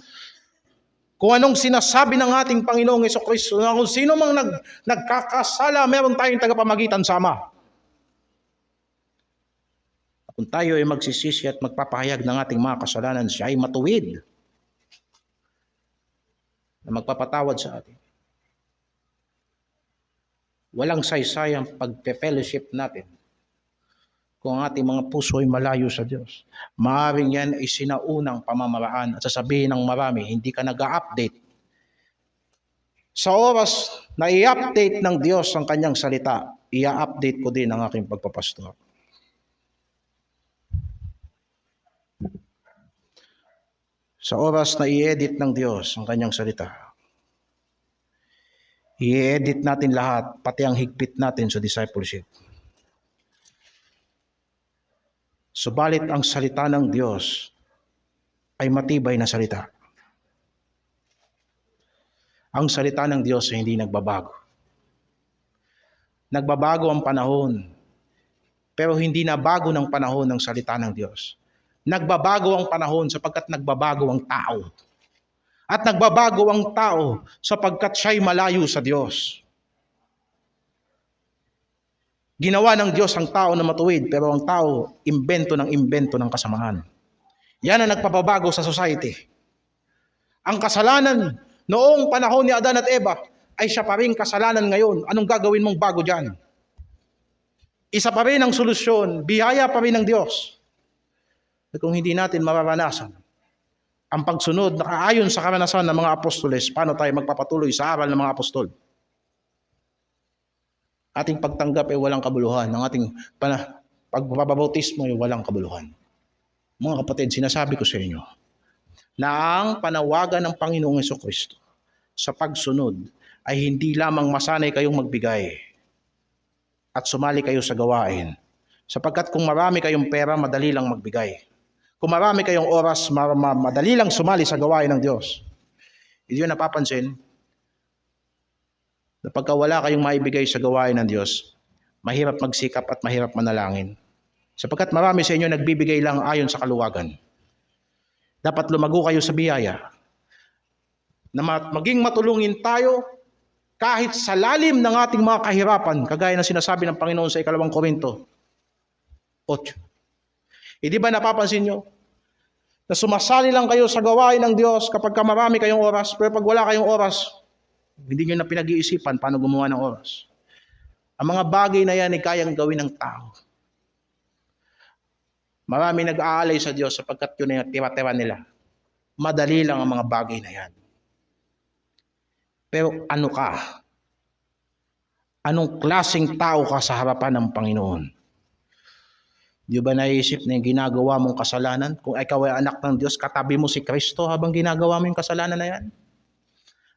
kung anong sinasabi ng ating Panginoong Jesucristo na kung sino mang nagkakasala, meron tayong tagapamagitan sa Ama. Kung tayo ay magsisisi at magpapahayag ng ating mga kasalanan, siya ay matuwid na magpapatawad sa atin. Walang saysayang pagpe-fellowship natin kung ang ating mga puso ay malayo sa Diyos. Maaaring yan ay sinaunang pamamaraan at sasabihin ng marami, hindi ka nag-update. Sa oras na i-update ng Diyos ang kanyang salita, i-update ko din ang aking pagpapastor. Sa oras na i-edit ng Diyos ang kanyang salita, i-edit natin lahat, pati ang higpit natin sa discipleship. Subalit ang salita ng Diyos ay matibay na salita. Ang salita ng Diyos ay hindi nagbabago. Nagbabago ang panahon, pero hindi na bago ng panahon ng salita ng Diyos. Nagbabago ang panahon sapagkat nagbabago ang tao. At nagbabago ang tao sapagkat siya'y malayo sa Diyos. Ginawa ng Diyos ang tao na matuwid, pero ang tao, imbento ng kasamaan. Yan ang nagpapabago sa society. Ang kasalanan noong panahon ni Adan at Eva ay siya pa rin kasalanan ngayon. Anong gagawin mong bago dyan? Isa pa rin ang solusyon, biyaya pa rin ng Diyos. At kung hindi natin mararanasan ang pagsunod na ayon sa karanasan ng mga apostoles, paano tayo magpapatuloy sa aral ng mga apostol? Ating pagtanggap ay walang kabuluhan. Ang ating pagbabautismo ay walang kabuluhan. Mga kapatid, sinasabi ko sa inyo na ang panawagan ng Panginoong Jesucristo sa pagsunod ay hindi lamang masanay kayong magbigay at sumali kayo sa gawain. Sapagkat kung marami kayong pera, madali lang magbigay. Kung marami kayong oras, madali lang sumali sa gawain ng Diyos. Hindi nyo napapansin na pagka wala kayong maibigay sa gawain ng Diyos, mahirap magsikap at mahirap manalangin. Sapagkat marami sa inyo nagbibigay lang ayon sa kaluwagan. Dapat lumago kayo sa biyaya na maging matulungin tayo kahit sa lalim ng ating mga kahirapan, kagaya ng sinasabi ng Panginoon sa 2 Korinto 8. Di ba napapansin nyo na sumasali lang kayo sa gawain ng Diyos kapag marami kayong oras, pero pag wala kayong oras, hindi nyo na pinag-iisipan paano gumawa ng oras. Ang mga bagay na yan ay kayang gawin ng tao. Marami nag-aalay sa Diyos sapagkat yun ay tira-tira nila. Madali lang ang mga bagay na yan. Pero ano ka? Anong klaseng tao ka sa harapan ng Panginoon? Di ba naisip na yung ginagawa mong kasalanan? Kung ikaw ay anak ng Diyos, katabi mo si Kristo habang ginagawa mo yung kasalanan na yan?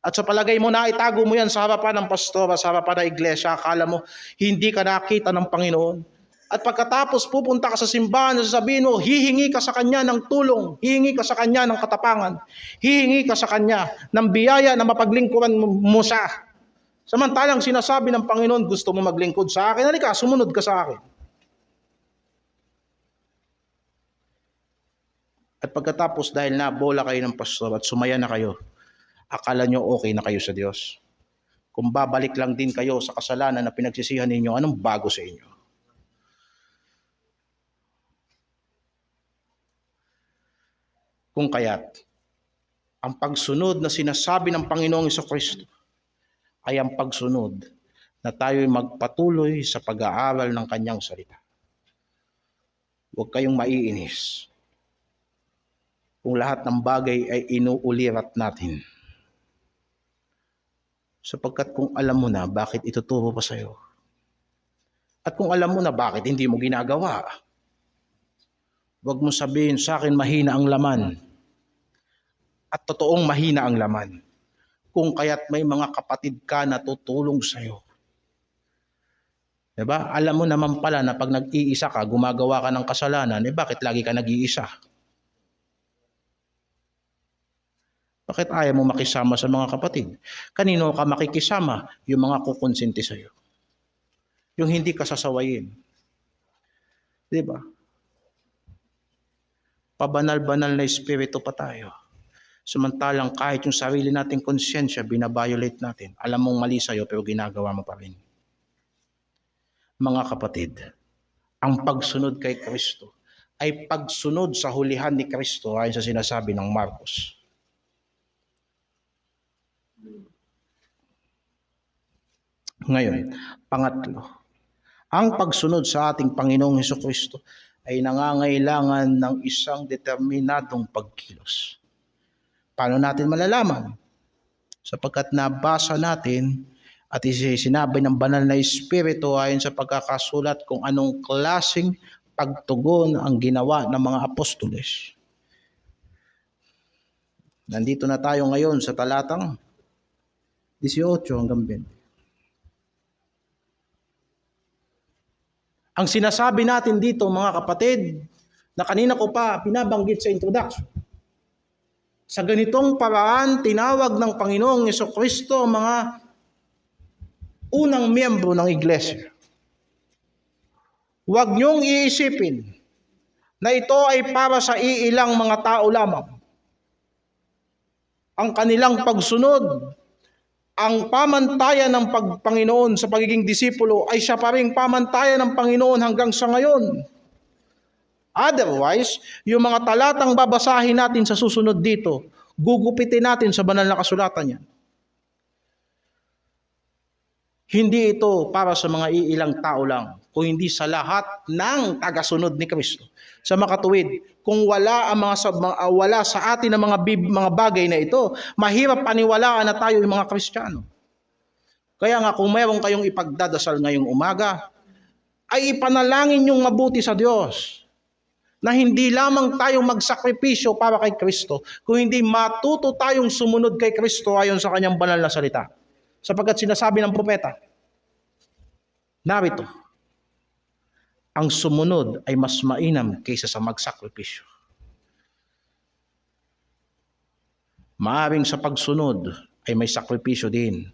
At sa palagay mo na itago mo yan sa harapan ng pastor, sa harapan ng iglesia, akala mo hindi ka nakita ng Panginoon. At pagkatapos pupunta ka sa simbahan, sasabihin mo, hihingi ka sa Kanya ng tulong, hihingi ka sa Kanya ng katapangan, hihingi ka sa Kanya ng biyaya na mapaglingkuran mo siya. Samantalang sinasabi ng Panginoon, gusto mo maglingkod sa akin, halika, sumunod ka sa akin. At pagkatapos dahil nabola kayo ng pastor at sumaya na kayo, akala nyo okay na kayo sa Diyos. Kung babalik lang din kayo sa kasalanan na pinagsisihan ninyo, anong bago sa inyo? Kung kaya't, ang pagsunod na sinasabi ng Panginoong Jesucristo ay ang pagsunod na tayo'y magpatuloy sa pag-aaral ng Kanyang salita. Huwag kayong maiinis kung lahat ng bagay ay inuulirat natin. Sapagkat kung alam mo na, bakit ituturo pa sa'yo? At kung alam mo na, bakit hindi mo ginagawa? Huwag mo sabihin sa akin mahina ang laman. At totoong mahina ang laman. Kung kaya't may mga kapatid ka na tutulong sa'yo. Diba? Alam mo naman pala na pag nag-iisa ka, gumagawa ka ng kasalanan, bakit lagi ka nag-iisa? Bakit ayaw mo makisama sa mga kapatid? Kanino ka makikisama? Yung mga kukonsinti sa'yo. Yung hindi ka sasawayin. Diba? Pabanal-banal na espiritu pa tayo. Samantalang kahit yung sarili nating konsyensya, binabiolate natin. Alam mong mali sa'yo pero ginagawa mo pa rin. Mga kapatid, ang pagsunod kay Kristo ay pagsunod sa hulihan ni Kristo ayon sa sinasabi ng Marcos. Ngayon, pangatlo, ang pagsunod sa ating Panginoong Hesukristo ay nangangailangan ng isang determinadong pagkilos. Paano natin malalaman? Sapagkat nabasa natin at sinabi ng banal na Espiritu ayon sa pagkakasulat kung anong klaseng pagtugon ang ginawa ng mga apostoles. Nandito na tayo ngayon sa talatang 18 hanggang 20. Ang sinasabi natin dito mga kapatid, na kanina ko pa binabanggit sa introduction, sa ganitong paraan, tinawag ng Panginoong Hesukristo ang mga unang miyembro ng iglesia. Huwag niyong iisipin na ito ay para sa iilang mga tao lamang. Ang kanilang pagsunod, ang pamantayan ng Panginoon sa pagiging disipulo ay siya pa ring pamantayan ng Panginoon hanggang sa ngayon. Otherwise, yung mga talatang babasahin natin sa susunod dito, gugupitin natin sa banal na kasulatan yan. Hindi ito para sa mga iilang tao lang, kung hindi sa lahat ng tagasunod ni Kristo. Sa makatuwid, kung wala sa atin ang mga bagay na ito, mahirap paniwalaan na tayo yung mga Kristiyano. Kaya nga kung mayroon kayong ipagdadasal ngayong umaga, ay ipanalangin yung mabuti sa Diyos na hindi lamang tayong magsakripisyo para kay Kristo, kung hindi matuto tayong sumunod kay Kristo ayon sa kanyang banal na salita. Sapagkat sinasabi ng propeta, narito, ang sumunod ay mas mainam kaysa sa magsakripisyo. Maaring sa pagsunod ay may sakripisyo din.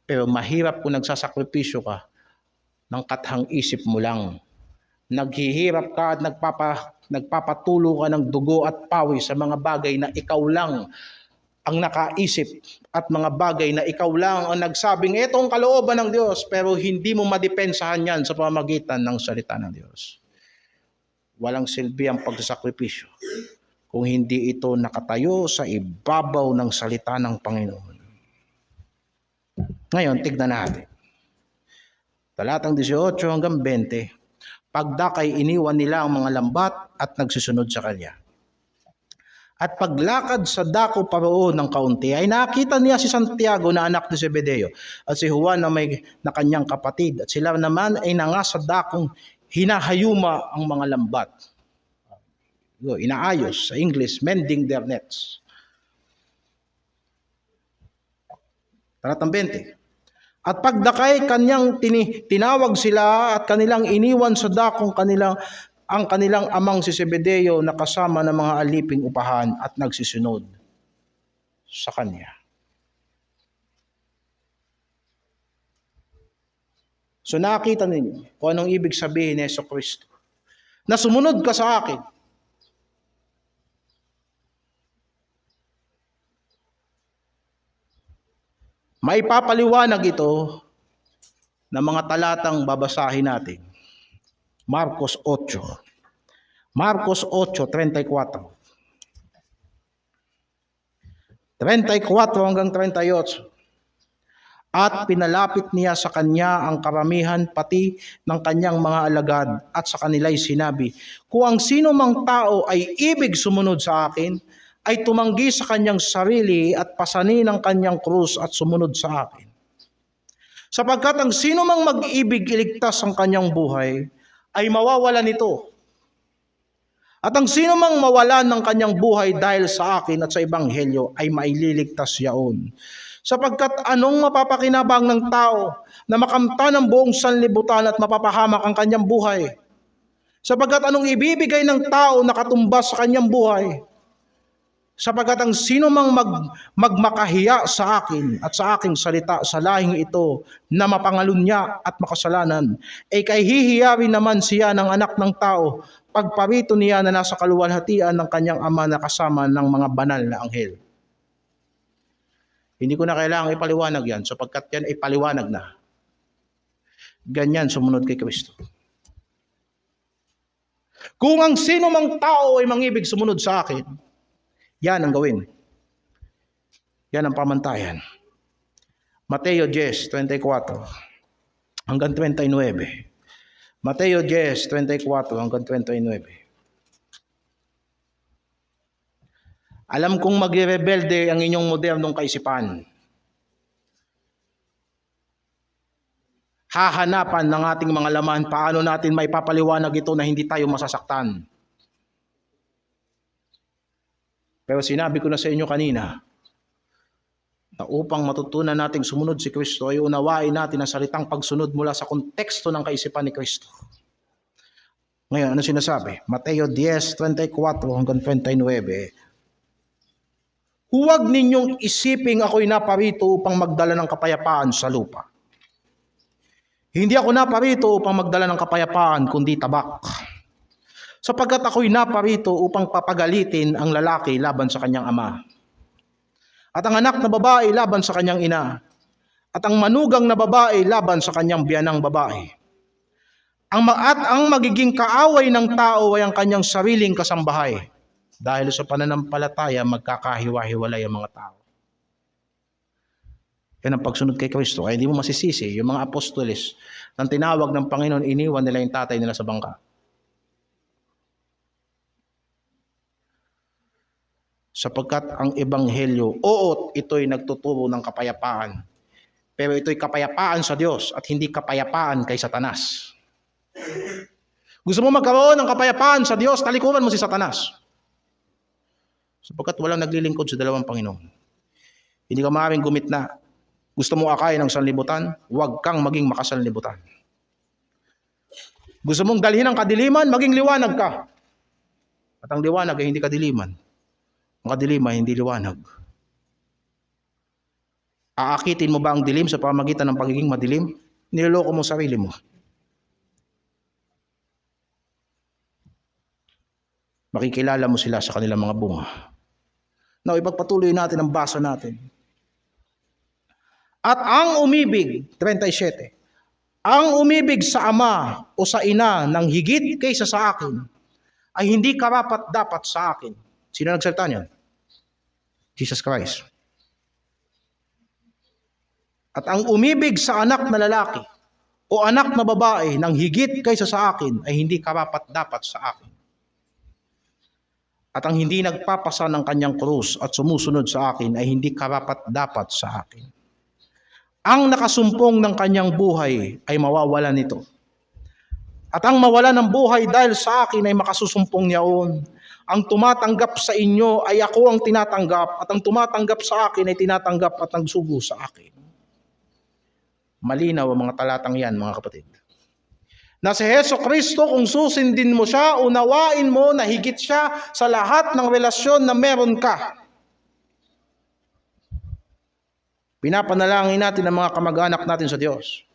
Pero mahirap kung nagsasakripisyo ka ng kathang isip mo lang. Naghihirap ka at nagpapatulo ka ng dugo at pawis sa mga bagay na ikaw lang ang nakaisip at mga bagay na ikaw lang ang nagsabing etong kalooban ng Diyos, pero hindi mo madepensahan yan sa pamamagitan ng salita ng Diyos. Walang silbi ang pagsasakripisyo kung hindi ito nakatayo sa ibabaw ng salita ng Panginoon. Ngayon, tignan natin. Talatang 18 hanggang 20. Pagdakay iniwan nila ang mga lambat at nagsusunod sa kanya. At paglakad sa dako paroon ng kaunti ay nakita niya si Santiago na anak ni Zebedeo at si Juan na kanyang kapatid, at sila naman ay nangasa dakong hinahayuma ang mga lambat. Inaayos, sa English, mending their nets. Talatang 20. At pagdakay kanyang tinawag sila at kanilang iniwan sa dakong ang kanilang amang si Zebedeo na kasama ng mga aliping upahan at nagsisunod sa kanya. So nakita ninyo kung anong ibig sabihin ni Jesucristo. Na sumunod ka sa akin. May papaliwanag ito ng mga talatang babasahin natin. Marcos 8. Marcos 8:34. 34 hanggang 38. At pinalapit niya sa kanya ang karamihan pati ng kanyang mga alagad, at sa kanila'y sinabi, kung ang sino mang tao ay ibig sumunod sa akin, ay tumanggi sa kanyang sarili at pasanin ang kanyang krus at sumunod sa akin. Sapagkat ang sino mang mag-ibig iligtas ang kanyang buhay, ay mawawala nito. At ang sino mang mawalan ng kanyang buhay dahil sa akin at sa ebanghelyo, ay maililigtas yaon. Sapagkat anong mapapakinabang ng tao na makamtan ang buong sanlibutan at mapapahamak ang kanyang buhay? Sapagkat anong ibibigay ng tao na katumbas sa kanyang buhay? Sapagkat ang sino mang magmakahiya sa akin at sa aking salita sa lahing ito na mapangalunya at makasalanan, ay kahihiya rin naman siya ng anak ng tao pagparito niya na nasa kaluwalhatian ng kanyang ama na kasama ng mga banal na anghel. Hindi ko na kailangang ipaliwanag yan sapagkat yan ay paliwanag na. Ganyan sumunod kay Kristo. Kung ang sino mang tao ay mangibig sumunod sa akin, yan ang gawin. Yan ang pamantayan. Mateo 10:24 hanggang 39. Mateo 10:24 hanggang 39. Alam kong magre-rebelde ang inyong modernong kaisipan. Hahanapan ng ating mga laman paano natin may papaliwanag ito na hindi tayo masasaktan. Pero sinabi ko na sa inyo kanina, na upang matutunan nating sumunod si Kristo ay unawain natin ang salitang pagsunod mula sa konteksto ng kaisipan ni Kristo. Ngayon, ano sinasabi? Mateo 10:24 hanggang 39. Huwag ninyong isiping ako'y naparito upang magdala ng kapayapaan sa lupa. Hindi ako naparito upang magdala ng kapayapaan, kundi tabak. Sapagkat ako'y naparito upang papagalitin ang lalaki laban sa kanyang ama, at ang anak na babae laban sa kanyang ina, at ang manugang na babae laban sa kanyang biyanang babae. At ang magiging kaaway ng tao ay ang kanyang sariling kasambahay. Dahil sa pananampalataya, magkakahiwa-hiwalay ang mga tao. Yan ang pagsunod kay Kristo. Kaya hindi mo masisisi, yung mga apostoles, nang tinawag ng Panginoon, iniwan nila yung tatay nila sa bangka. Sapagkat ang ebanghelyo, oo, ito'y nagtuturo ng kapayapaan. Pero ito'y kapayapaan sa Diyos at hindi kapayapaan kay Satanas. Gusto mo magkaroon ng kapayapaan sa Diyos, talikuran mo si Satanas. Sapagkat walang naglilingkod sa dalawang Panginoon. Hindi ka maaaring gumitna. Gusto mo akayin ng sanlibutan, huwag kang maging makasanlibutan. Gusto mong dalhin ang kadiliman, maging liwanag ka. At ang liwanag ay hindi kadiliman. Ang kadiliman ay hindi liwanag. Aakitin mo ba ang dilim sa pamamagitan ng pagiging madilim? Niloloko mo sarili mo. Makikilala mo sila sa kanilang mga bunga. Now, ipagpatuloy natin ang basa natin. At ang umibig, 37, ang umibig sa ama o sa ina ng higit kaysa sa akin, ay hindi karapat-dapat sa akin. Sino nagsalita niyan? Jesus Christ. At ang umibig sa anak na lalaki o anak na babae ng higit kaysa sa akin, ay hindi karapat-dapat sa akin. At ang hindi nagpapasa ng kanyang krus at sumusunod sa akin, ay hindi karapat-dapat sa akin. Ang nakasumpong ng kanyang buhay ay mawawala nito. At ang mawala ng buhay dahil sa akin ay makasusumpong niyaon. Ang tumatanggap sa inyo ay ako ang tinatanggap, at ang tumatanggap sa akin ay tinatanggap at nagsugo sa akin. Malinaw ang mga talatang yan, mga kapatid. Na si Heso Kristo, kung susindin mo siya, unawain mo na higit siya sa lahat ng relasyon na meron ka. Pinapanalangin natin ang mga kamag-anak natin sa Diyos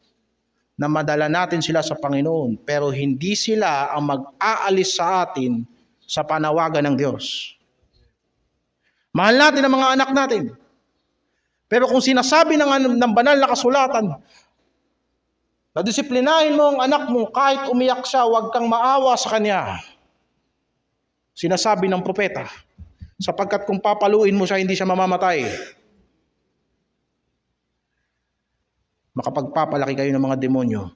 na madala natin sila sa Panginoon, pero hindi sila ang mag-aalis sa atin sa panawagan ng Diyos. Mahal natin ang mga anak natin. Pero kung sinasabi ng banal na kasulatan, na disiplinahin mo ang anak mo kahit umiyak siya, huwag kang maawa sa kanya. Sinasabi ng propeta, sapagkat kung papaluin mo siya, hindi siya mamamatay. Makapagpapalaki kayo ng mga demonyo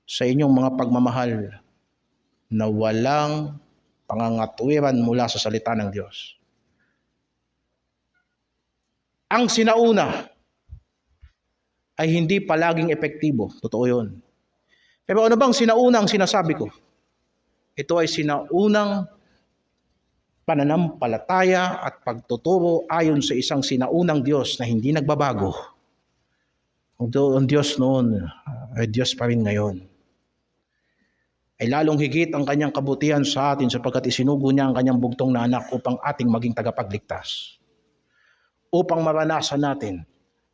sa inyong mga pagmamahal na walang pangangatwiran mula sa salita ng Diyos. Ang sinauna ay hindi palaging epektibo. Totoo yun. Pero ano bang sinauna ang sinasabi ko? Ito ay sinaunang pananampalataya at pagtuturo ayon sa isang sinaunang Diyos na hindi nagbabago. Ang Diyos noon ay Diyos pa rin ngayon. Ay lalong higit ang kanyang kabutihan sa atin sapagkat isinugo niya ang kanyang bugtong na anak upang ating maging tagapagligtas. Upang maranasan natin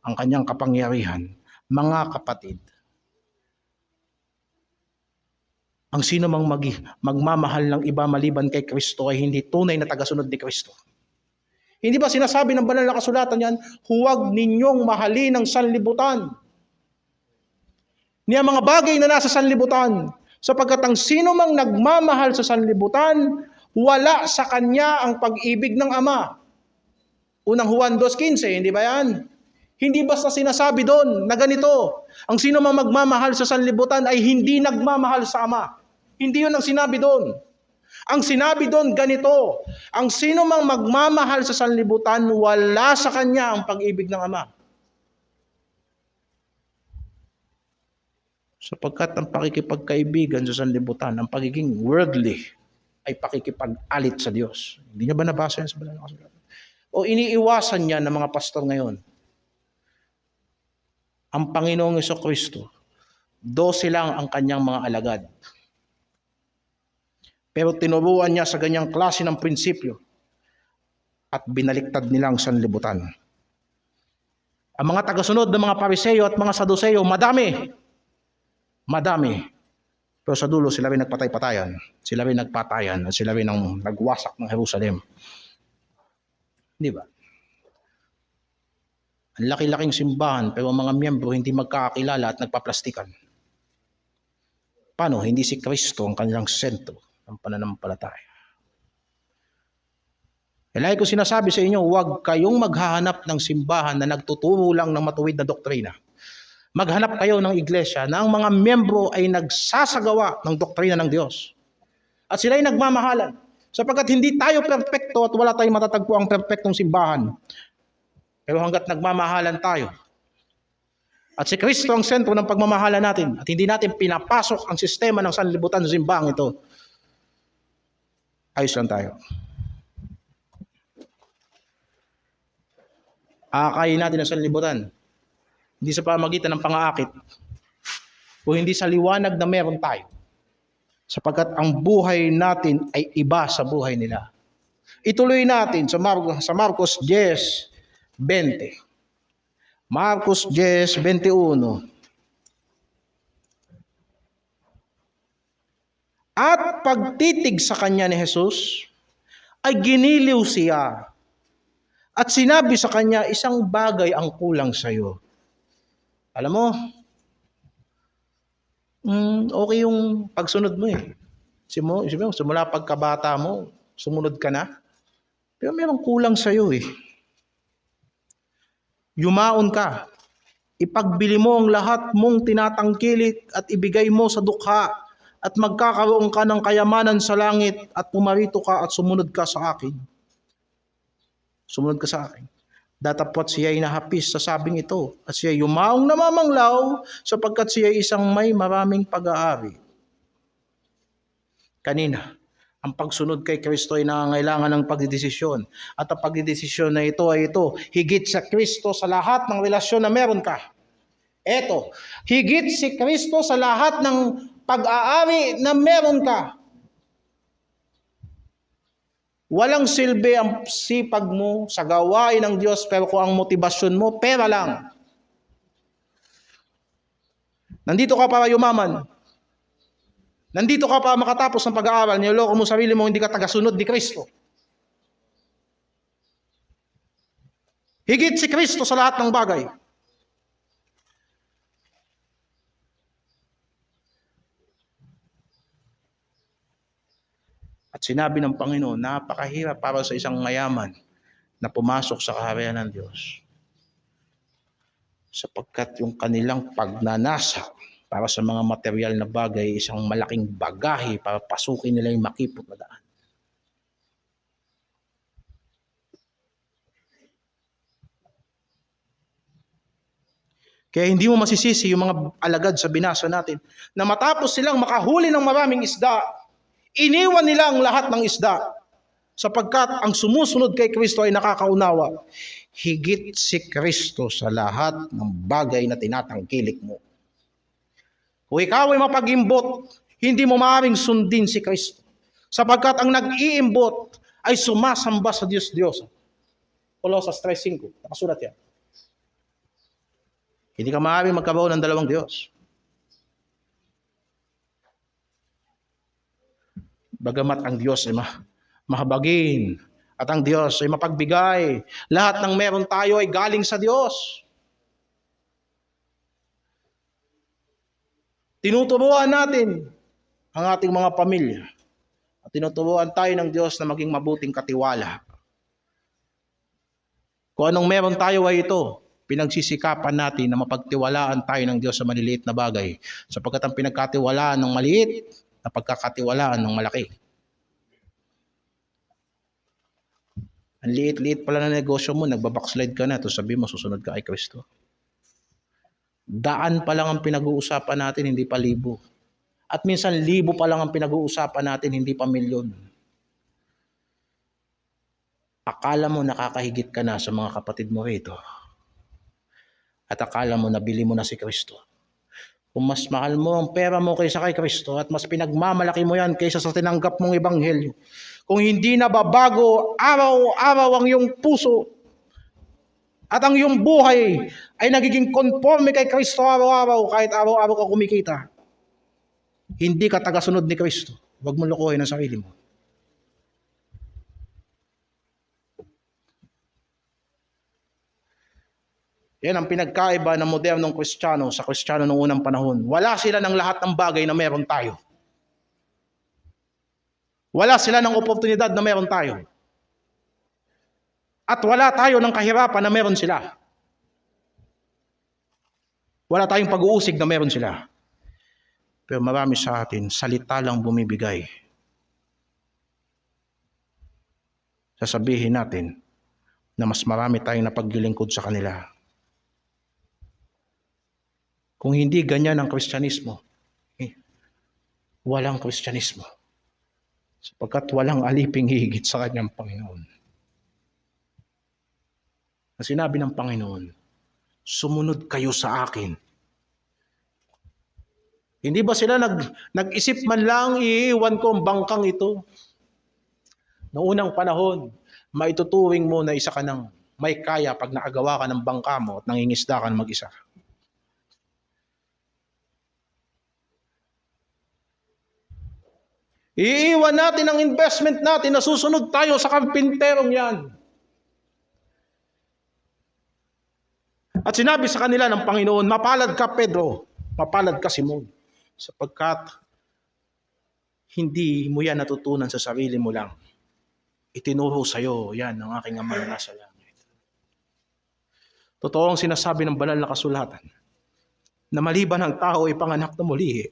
ang kanyang kapangyarihan. Mga kapatid, ang sino mang magmamahal ng iba maliban kay Kristo ay hindi tunay na tagasunod ni Kristo. Hindi ba sinasabi ng banal na kasulatan yan, huwag ninyong mahalin ang sanlibutan. Niya mga bagay na nasa sanlibutan, sapagkat ang sino mang nagmamahal sa sanlibutan, wala sa kanya ang pag-ibig ng Ama. Unang Juan 2:15, hindi ba yan? Hindi basta sinasabi doon na ganito, ang sino mang magmamahal sa sanlibutan ay hindi nagmamahal sa Ama. Hindi yun ang sinabi doon. Ang sinabi doon ganito, ang sino mang magmamahal sa sanlibutan, wala sa kanya ang pag-ibig ng Ama. Sapagkat ang pakikipagkaibigan sa sanlibutan, ang pagiging worldly, ay pakikipag-alit sa Diyos. Hindi niya ba nabasa yan sa banal na kasulatan? O iniiwasan niya ng mga pastor ngayon? Ang Panginoong Jesucristo, 12 lang ang kanyang mga alagad. Pero tinuruan niya sa ganyang klase ng prinsipyo at binaliktad nila ang sanlibutan. Ang mga tagasunod ng mga Pariseo at mga Saduceo, madami. Pero sa dulo, sila rin nagpatay-patayan. Sila rin nagpatayan. At sila rin ang nagwasak ng Jerusalem. Di ba? Ang laki-laking simbahan, pero ang mga miyembro hindi magkakakilala at nagpaplastikan. Paano? Hindi si Kristo ang kanilang sentro ng pananampalataya. Kaya ko sinasabi sa inyo, huwag kayong maghahanap ng simbahan na nagtuturo lang ng matuwid na doktrina. Maghanap kayo ng iglesia na ang mga miyembro ay nagsasagawa ng doktrina ng Diyos. At sila ay nagmamahalan. Sapagkat hindi tayo perpekto at wala tayong matatagpo ang perpektong simbahan. Pero hanggat nagmamahalan tayo, at si Kristo ang sentro ng pagmamahalan natin, at hindi natin pinapasok ang sistema ng sanlibutan sa simbahang ito, ayos lang tayo. Aakayin natin ang sanlibutan. Hindi sa pamagitan ng pang-aakit, o hindi sa liwanag na meron tayo. Sapagkat ang buhay natin ay iba sa buhay nila. Ituloy natin sa Marcos 10:20. Marcos 10:21. At pagtitig sa kanya ni Jesus, ay giniliw siya. At sinabi sa kanya, isang bagay ang kulang sa iyo. Alam mo, okay yung pagsunod mo eh. Simula pagkabata mo, sumunod ka na. Pero mayroong kulang sa iyo eh. Yumaon ka. Ipagbili mo ang lahat mong tinatangkilik at ibigay mo sa dukha at magkakaroon ka ng kayamanan sa langit at pumarito ka at sumunod ka sa akin. Sumunod ka sa akin. Datapwat siya ay nahapis sa sabing ito at siya yumaong namamanglaw sapagkat siya isang may maraming pag-aari. Kanina, ang pagsunod kay Kristo ay nangangailangan ng pagdidesisyon. At ang pagdidesisyon na ito ay ito, higit sa Kristo sa lahat ng relasyon na meron ka. Ito, higit si Kristo sa lahat ng pag-aari na meron ka. Walang silbi ang sipag mo sa gawain ng Diyos, pero kung ang motibasyon mo, pera lang. Nandito ka para yumaman. Nandito ka para makatapos ng pag-aaral, niloloko mo sarili mo, hindi ka tagasunod ni Kristo. Higit si Kristo sa lahat ng bagay. At sinabi ng Panginoon, napakahirap para sa isang mayaman na pumasok sa kaharian ng Diyos. Sapagkat yung kanilang pagnanasa para sa mga material na bagay, isang malaking bagahe para pasukin nila yung makipot na daan. Kaya hindi mo masisisi yung mga alagad sa binasa natin na matapos silang makahuli ng maraming isda, iniwan nila ang lahat ng isda sapagkat ang sumusunod kay Kristo ay nakakaunawa. Higit si Kristo sa lahat ng bagay na tinatangkilik mo. Kung ikaw ay mapag-imbot, hindi mo maaaring sundin si Kristo. Sapagkat ang nag-iimbot ay sumasamba sa Diyos. Colossus 3:5, nakasulat yan. Hindi ka maaaring magkaroon ng dalawang Diyos. Bagamat ang Diyos ay mahabagin at ang Diyos ay mapagbigay, lahat ng meron tayo ay galing sa Diyos. Tinuturuan natin ang ating mga pamilya at tinuturuan tayo ng Diyos na maging mabuting katiwala. Kung anong meron tayo ay ito, pinagsisikapan natin na mapagtiwalaan tayo ng Diyos sa maliliit na bagay sapagkat ang pinagkatiwalaan ng maliit na pagkakatiwalaan ng malaki. Ang liit-liit pala na negosyo mo, nagbabackslide ka na, tapos sabi mo, susunod ka kay Kristo. Daan pa lang ang pinag-uusapan natin, hindi pa libo. At minsan libo pa lang ang pinag-uusapan natin, hindi pa milyon. Akala mo nakakahigit ka na sa mga kapatid mo rito. At akala mo nabili mo na si Kristo. Kung mas mahal mo ang pera mo kaysa kay Kristo at mas pinagmamalaki mo yan kaysa sa tinanggap mong ebanghelyo, kung hindi na babago araw-araw ang iyong puso at ang iyong buhay ay nagiging conforme kay Kristo araw-araw kahit araw-araw ka kumikita, hindi ka tagasunod ni Kristo. Huwag mo lokohin ang sarili mo. Yan ang pinagkaiba ng modernong Kristiyano sa Kristiyano noong unang panahon. Wala sila ng lahat ng bagay na meron tayo. Wala sila ng oportunidad na meron tayo. At wala tayo ng kahirapan na meron sila. Wala tayong pag-uusig na meron sila. Pero marami sa atin, salita lang bumibigay. Sasabihin natin na mas marami tayong napaglilingkod sa kanila. Kung hindi ganyan ang Kristyanismo, walang Kristyanismo. Sapagkat walang aliping higit sa kanyang Panginoon. Na sinabi ng Panginoon, sumunod kayo sa akin. Hindi ba sila nag-isip man lang, iiwan ko ang bangkang ito? Noong unang panahon, maituturing mo na isa ka ng may kaya pag naagawa ka ng bangka mo at nangingisda ka ng mag-isa. Iiwan natin ang investment natin na susunod tayo sa karpinterong yan. At sinabi sa kanila ng Panginoon, mapalad ka Pedro, mapalad ka Simon, sapagkat hindi mo yan natutunan sa sarili mo lang. Itinuro sa iyo yan ng aking Ama na nasa langit. Totoo ang sinasabi ng banal na kasulatan na maliban ang tao ay panganak na muli,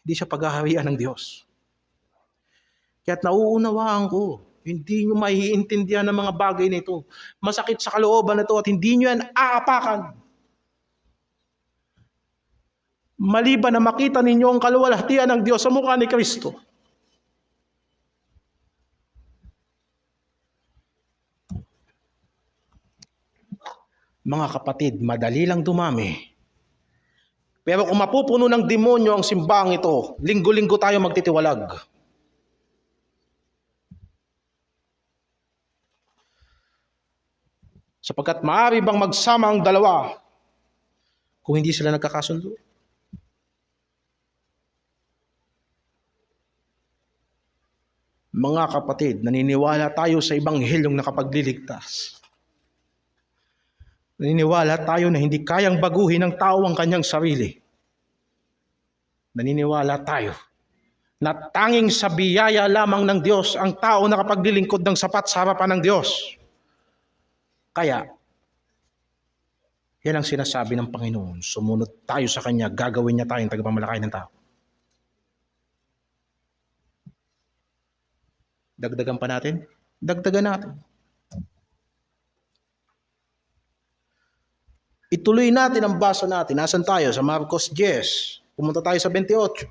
hindi siya paghaharian ng Diyos. Kaya't nauunawaan ko, hindi nyo maiintindihan ng mga bagay nito. Masakit sa kalooban na ito at hindi nyo yan aapakan. Maliban na makita ninyo ang kaluwalhatian ng Diyos sa mukha ni Kristo. Mga kapatid, madali lang dumami. Pero kung mapupuno ng demonyo ang simbahang ito, linggo-linggo tayo magtitiwalag. Sapagkat maaari bang magsama ang dalawa kung hindi sila nagkakasundo? Mga kapatid, naniniwala tayo sa ebanghelyong nakapagliligtas. Naniniwala tayo na hindi kayang baguhin ng tao ang kanyang sarili. Naniniwala tayo na tanging sa biyaya lamang ng Diyos ang tao nakapaglilingkod ng sapat sa harapan ng Diyos. Kaya, yan ang sinasabi ng Panginoon. Sumunod tayo sa Kanya, gagawin niya tayong tagapamamalakay ng tao. Dagdagan pa natin? Dagdagan natin. Ituloy natin ang basa natin. Nasaan tayo? Sa Marcos 10. Pumunta tayo sa 28.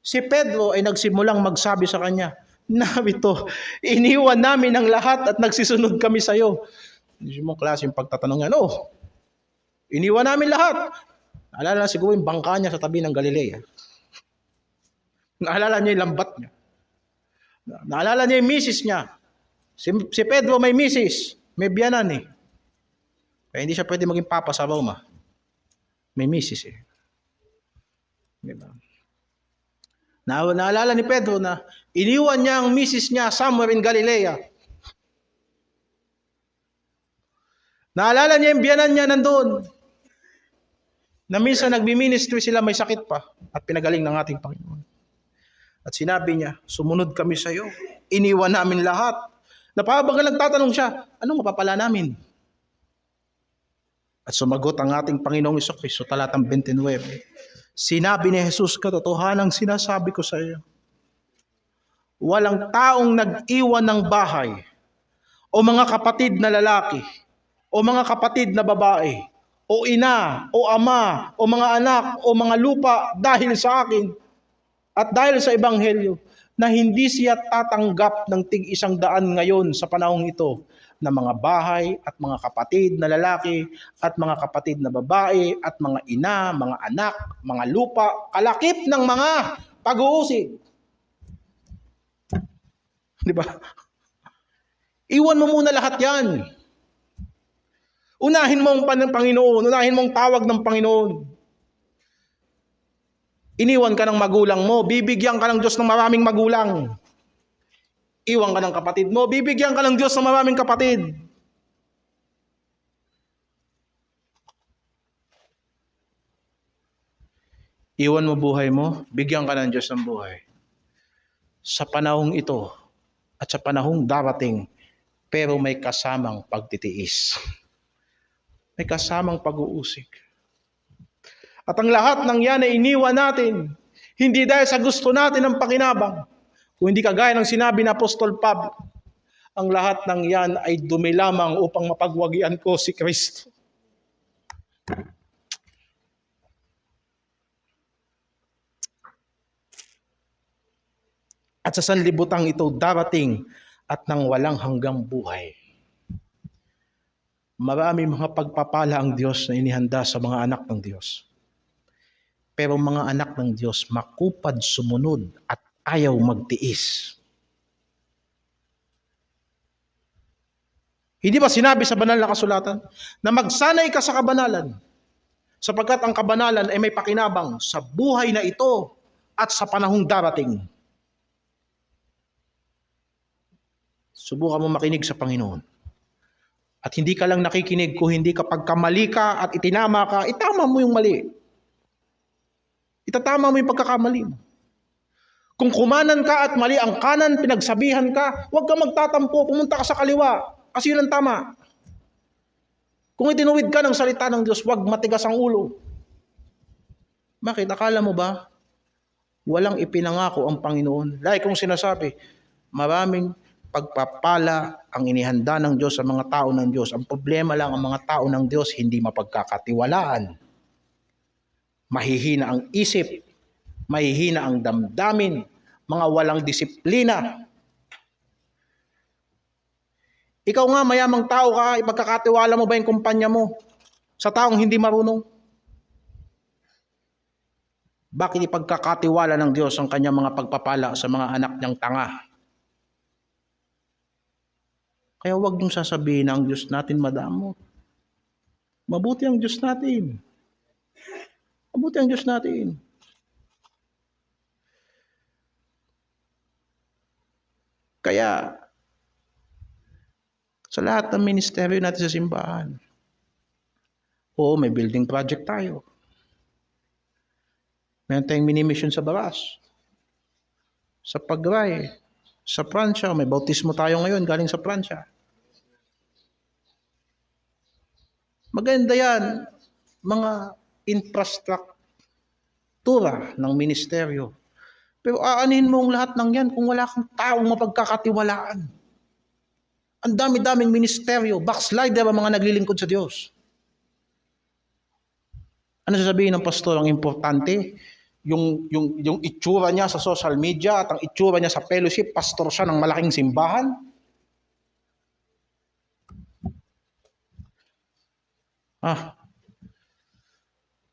Si Pedro ay nagsimulang magsabi sa kanya, "Narito, iniwan namin ang lahat at nagsisunod kami sa iyo." Hindi mo klase yung pagtatanong yan. Oh, iniwan namin lahat. Naalala na siguro yung bangka niya sa tabi ng Galilea. Naalala niya yung lambat niya. Naalala niya yung misis niya. Si Pedro may misis. May biyanan eh. Kaya hindi siya pwede maging papa sa Roma. May misis eh. Diba? Naalala ni Pedro na iniwan niya ang misis niya somewhere in Galilea. Naalala niya yung biyanan niya nandun. Na minsan nagbi-ministry sila, may sakit pa. At pinagaling ng ating Panginoon. At sinabi niya, sumunod kami sa iyo. Iniwan namin lahat. Napabagal nagtatanong siya, anong mapapala namin? At sumagot ang ating Panginoong Jesucristo, talatang 29. Sinabi ni Jesus, katotohanang sinasabi ko sa iyo. Walang taong nag-iwan ng bahay, o mga kapatid na lalaki, o mga kapatid na babae, o ina, o ama, o mga anak, o mga lupa dahil sa akin, at dahil sa Ebanghelyo, na hindi siya tatanggap ng tig-100 ngayon sa panahong ito, na mga bahay at mga kapatid na lalaki at mga kapatid na babae at mga ina, mga anak, mga lupa, kalakip ng mga pag-uusig. Di ba? Iwan mo muna lahat yan. Unahin mo ang Panginoon, unahin mo ang tawag ng Panginoon. Iniwan ka ng magulang mo, bibigyan ka ng Diyos ng maraming magulang. Iwan ka ng kapatid mo, bibigyan ka ng Diyos ng maraming kapatid. Iwan mo buhay mo, bigyan ka ng Diyos ng buhay. Sa panahong ito at sa panahong darating, pero may kasamang pagtitiis. May kasamang pag-uusig. At ang lahat ng yan ay iniwan natin, hindi dahil sa gusto natin ng pakinabang, kung hindi kagaya ng sinabi ni Apostol Pablo, ang lahat ng yan ay dumi lamang upang mapagwagian ko si Kristo. At sa sanlibutang ito darating at nang walang hanggang buhay. Marami mga pagpapala ang Diyos na inihanda sa mga anak ng Diyos. Pero mga anak ng Diyos makupad sumunod at ayaw magtiis. Hindi ba sinabi sa banal na kasulatan na magsanay ka sa kabanalan sapagkat ang kabanalan ay may pakinabang sa buhay na ito at sa panahong darating. Subukan mo makinig sa Panginoon. At hindi ka lang nakikinig kung hindi kapag kamali ka at itinama ka, itama mo yung mali. Itatama mo yung pagkakamali mo. Kung kumanan ka at mali ang kanan, pinagsabihan ka, huwag ka magtatampo, pumunta ka sa kaliwa, kasi yun ang tama. Kung itinuwid ka ng salita ng Diyos, huwag matigas ang ulo. Bakit? Akala mo ba, walang ipinangako ang Panginoon? Like kung sinasabi, maraming pagpapala ang inihanda ng Diyos sa mga tao ng Diyos. Ang problema lang, ang mga tao ng Diyos hindi mapagkakatiwalaan. Mahihina ang isip, mahihina ang damdamin, mga walang disiplina. Ikaw nga, mayamang tao ka, ipagkakatiwala mo ba yung kumpanya mo sa taong hindi marunong? Bakit ipagkakatiwala ng Diyos ang kanyang mga pagpapala sa mga anak niyang tanga? Kaya huwag niyong sasabihin na ang Diyos natin madamo. Mabuti ang Diyos natin. Mabuti ang Diyos natin. Kaya, sa lahat ng ministeryo natin sa simbahan, oo, may building project tayo. Meron tayong mini-mission sa Baras, sa Pagray, sa Pransya. May bautismo tayo ngayon galing sa Pransya. Maganda yan, mga infrastruktura ng ministeryo. Pero aanin mo ang lahat ng yan kung wala kang taong mapagkakatiwalaan. Ang dami-daming ministeryo, backslider ang mga naglilingkod sa Diyos. Ano sasabihin ng pastor? Ang importante, yung itsura niya sa social media at ang itsura niya sa fellowship, pastor siya ng malaking simbahan.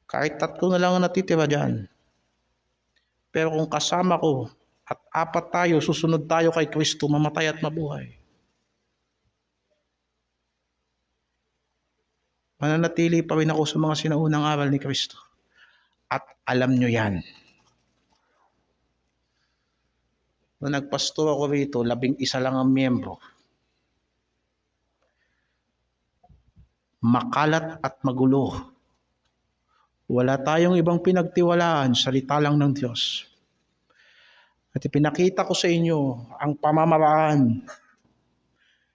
Kahit 3 na lang ang natitira dyan. Pero kung kasama ko at 4 tayo, susunod tayo kay Kristo, mamatay at mabuhay, mananatili pa rin ako sa mga sinaunang aral ni Kristo. At alam nyo yan. Nung nagpastor ako rito, 11 lang ang miyembro. Makalat at magulo. Wala tayong ibang pinagtiwalaan, salita lang ng Diyos. At ipinakita ko sa inyo ang pamamaraan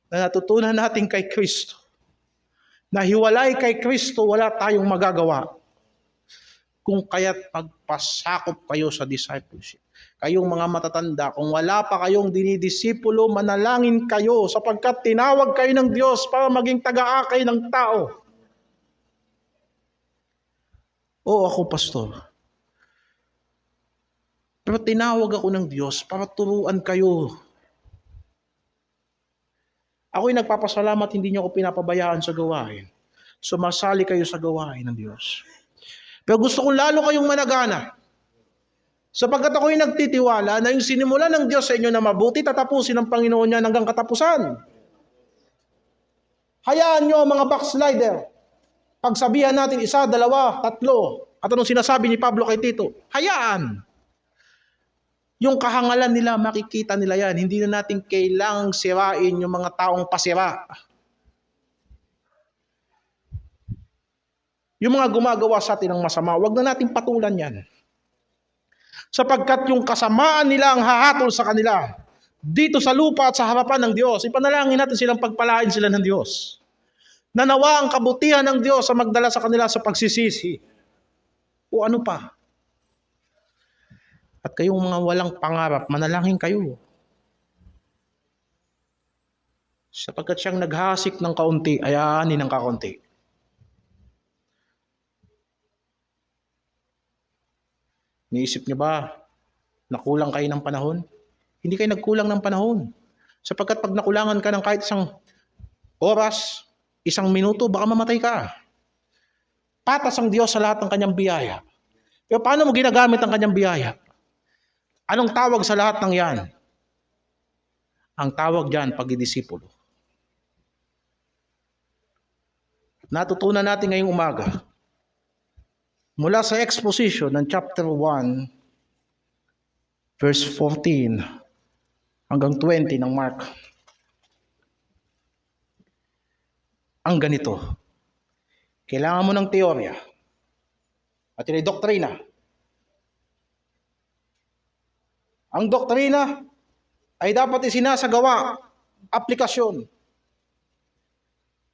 na natutunan natin kay Kristo. Na hiwalay kay Kristo, wala tayong magagawa. Kung kaya't pagpasakop kayo sa discipleship. Kayong mga matatanda, kung wala pa kayong dinidisipulo, manalangin kayo sapagkat tinawag kayo ng Diyos para maging taga-akay ng tao. Oo, ako pastor. Pero tinawag ako ng Diyos para turuan kayo. Ako'y nagpapasalamat, hindi niyo ako pinapabayaan sa gawain. Sumasali kayo sa gawain ng Diyos. Pero gusto ko lalo kayong managana. Sapagkat ako'y nagtitiwala na yung sinimula ng Diyos sa inyo na mabuti, tatapusin ng Panginoon niya hanggang katapusan. Hayaan niyo mga backslider. Pagsabihan natin 1, 2, 3, at anong sinasabi ni Pablo kay Tito? Hayaan. Yung kahangalan nila, makikita nila yan. Hindi na natin kailangang sirain yung mga taong pasira. Yung mga gumagawa sa atin ng masama, wag na natin patulan yan. Sapagkat yung kasamaan nila ang hahatol sa kanila. Dito sa lupa at sa harapan ng Diyos, ipanalangin natin silang pagpalain sila ng Diyos. Nanawa ang kabutihan ng Diyos sa magdala sa kanila sa pagsisisi. O ano pa? At kayong mga walang pangarap, manalangin kayo. Sapagkat siyang naghasik ng kaunti, ay aanin ng kaunti. Niisip niyo ba, nakulang kayo ng panahon? Hindi kayo nagkulang ng panahon. Sapagkat pag nakulangan ka ng kahit 1 oras, 1 minuto, baka mamatay ka. Patas ang Diyos sa lahat ng kanyang biyaya. Pero paano mo ginagamit ang kanyang biyaya? Anong tawag sa lahat ng yan? Ang tawag dyan, pagdidisipulo. Natutunan natin ngayong umaga, mula sa exposition ng chapter 1, verse 14 hanggang 20 ng Mark. Ang ganito, kailangan mo ng teorya at yun ay doktrina. Ang doktrina ay dapat isinasagawa, aplikasyon.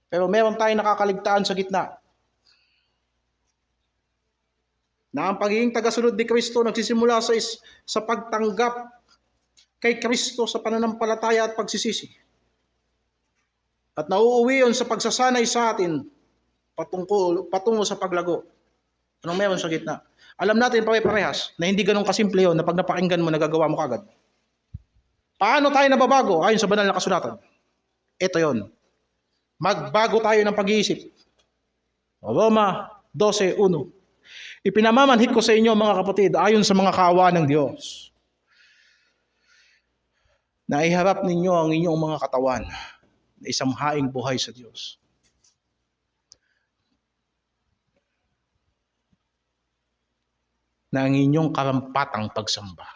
Pero meron tayong nakakaligtaan sa gitna. Na ang pagiging tagasunod ni Kristo nagsisimula sa pagtanggap kay Kristo sa pananampalataya at pagsisisi. At nauuwi yun sa pagsasanay sa atin patungo sa paglago. Anong meron sa gitna? Alam natin pare-parehas na hindi ganun kasimple yun na pag napakinggan mo, nagagawa mo kagad. Paano tayo nababago? Ayon sa banal na kasulatan. Ito yon. Magbago tayo ng pag-iisip. Roma 12:1. Ipinamamanhid ko sa inyo mga kapatid, ayon sa mga kaawa ng Diyos, na iharap ninyo ang inyong mga katawan na isang haing buhay sa Diyos. Na ang inyong karampatang pagsamba.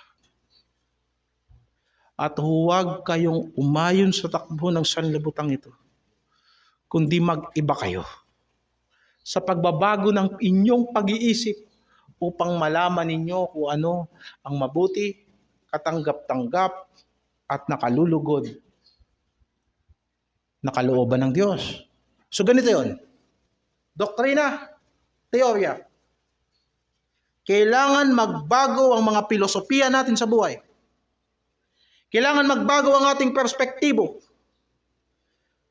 At huwag kayong umayon sa takbo ng sanlibutan ito, kundi mag-iba kayo sa pagbabago ng inyong pag-iisip upang malaman ninyo kung ano ang mabuti, katanggap-tanggap at nakalulugod na kalooban ng Diyos. So ganito yon. Doktrina, teorya. Kailangan magbago ang mga filosofiya natin sa buhay. Kailangan magbago ang ating perspektibo.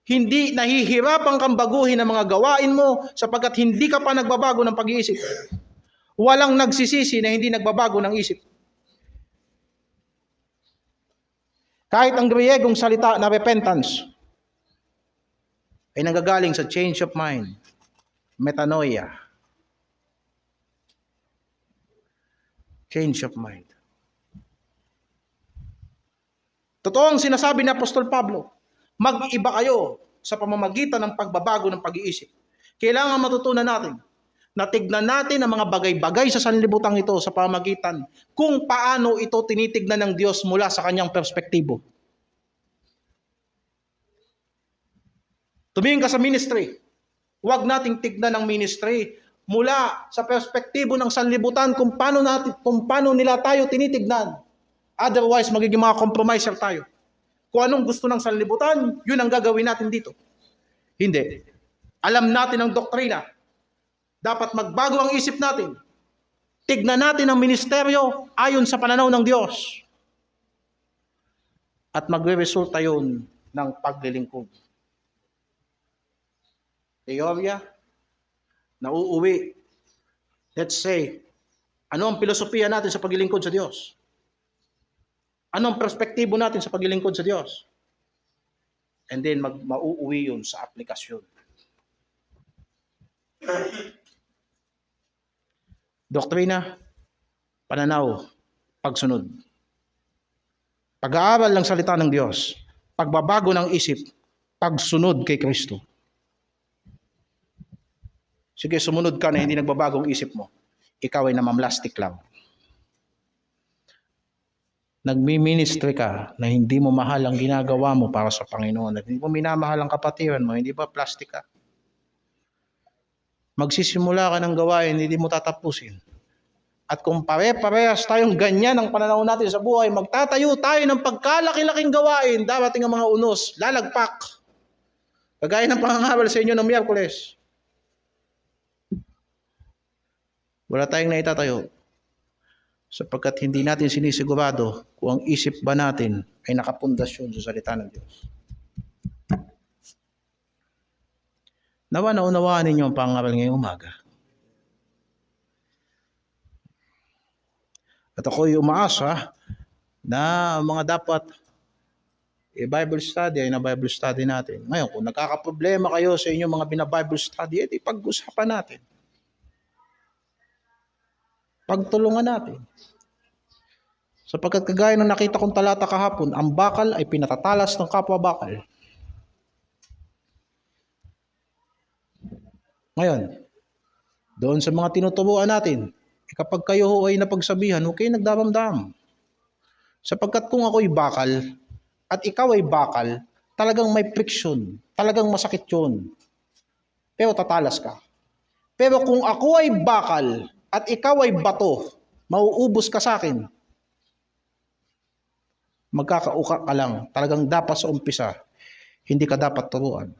Hindi nahihirapan kang baguhin ang mga gawain mo sapagkat hindi ka pa nagbabago ng pag-iisip. Walang nagsisisi na hindi nagbabago ng isip. Kahit ang Griyegong salita na repentance ay nanggagaling sa change of mind, metanoia. Change of mind. Totoo ang sinasabi ni Apostol Pablo, mag-iba kayo sa pamamagitan ng pagbabago ng pag-iisip. Kailangan matutunan natin na tignan natin ang mga bagay-bagay sa sanlibutan ito sa pamamagitan kung paano ito tinitignan ng Diyos mula sa kanyang perspektibo. Tumingin ka sa ministry. Huwag nating tignan ang ministry mula sa perspektibo ng sanlibutan kung paano nila tayo tinitignan. Otherwise, magiging mga compromiser tayo. Kung anong gusto ng sanlibutan, yun ang gagawin natin dito. Hindi. Alam natin ang doktrina. Dapat magbago ang isip natin. Tignan natin ang ministeryo ayon sa pananaw ng Diyos. At magre-resulta yun ng paglilingkod. Teorya, nauuwi. Let's say, ano ang filosofiya natin sa paglilingkod sa Diyos? Ano ang perspektibo natin sa paglilingkod sa Diyos? And then, mauuwi yun sa aplikasyon. Doktrina, pananaw, pagsunod. Pag-aaral ng salita ng Diyos, pagbabago ng isip, pagsunod kay Kristo. Sige, sumunod ka na hindi nagbabagong isip mo. Ikaw ay namamlastik lang. Nagmi-ministry ka na hindi mo mahal ang ginagawa mo para sa Panginoon. At hindi mo minamahal ang kapatiran mo, hindi ba plastic ka? Magsisimula ka ng gawain, hindi mo tatapusin. At kung pare-parehas tayong ganyan ang pananaw natin sa buhay, magtatayo tayo ng pagkalaki-laking gawain, darating ang mga unos, lalagpak. Kagaya ng pangangaral sa inyo ng Miyerkules. Wala tayong naitatayo sapagkat hindi natin sinisigurado kung ang isip ba natin ay nakapundasyon sa salita ng Diyos. Nawa na unawaan ninyo ang pangaral ngayong umaga. At ako'y umaasa na mga dapat i-Bible study ay na-Bible study natin. Ngayon, kung nagkakaproblema kayo sa inyong mga bina-Bible study, edi pag-usapan natin. Pagtulungan natin. Sapagkat kagaya ng nakita kong talata kahapon, ang bakal ay pinatatalas ng kapwa bakal. Ngayon, doon sa mga tinutubuan natin, kapag kayo ay napagsabihan, huwag kayo nagdaramdam. Sapagkat kung ako'y bakal at ikaw ay bakal, talagang may friction, talagang masakit yun. Pero tatalas ka. Pero kung ako ay bakal at ikaw ay bato, mauubos ka sa akin. Magkakauka ka lang. Talagang dapat sa umpisa, hindi ka dapat turuan.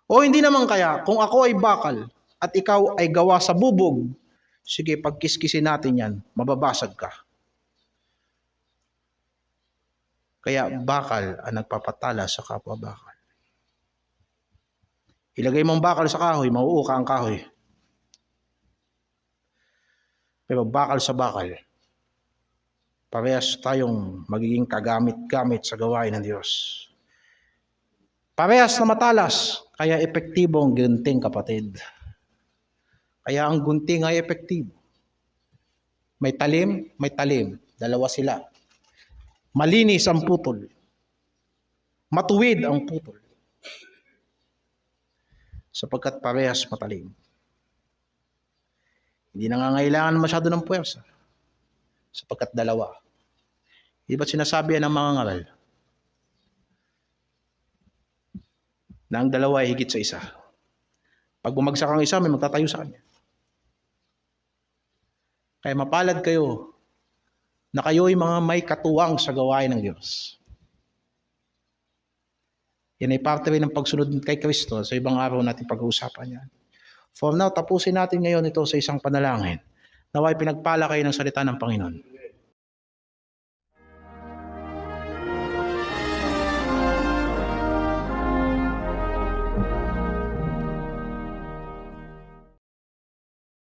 O hindi naman kaya, kung ako ay bakal at ikaw ay gawa sa bubog, sige, pagkiskisin natin yan, mababasag ka. Kaya bakal ang nagpapatala sa kapwa bakal. Ilagay mong bakal sa kahoy, mauuka ang kahoy. Pero bakal sa bakal, parehas tayong magiging kagamit-gamit sa gawain ng Diyos. Parehas na matalas, kaya epektibo ang gunting, kapatid. Kaya ang gunting ay epektibo. May talim, dalawa sila. Malinis ang putol. Matuwid ang putol. Sapagkat parehas matalim. Hindi nangangailangan masyado ng puwersa. Sapagkat dalawa. Di ba't sinasabi yan ng mga ngaral? Na ang dalawa ay higit sa isa. Pag bumagsak ang isa, may magtatayo sa kanya. Kaya mapalad kayo na kayo'y mga may katuwang sa gawain ng Diyos. Yan ay parte rin ng pagsunod kay Kristo. Sa ibang araw natin pag-uusapan yan. For now, tapusin natin ngayon ito sa isang panalangin. Nawa'y pinagpala kayo ng salita ng Panginoon.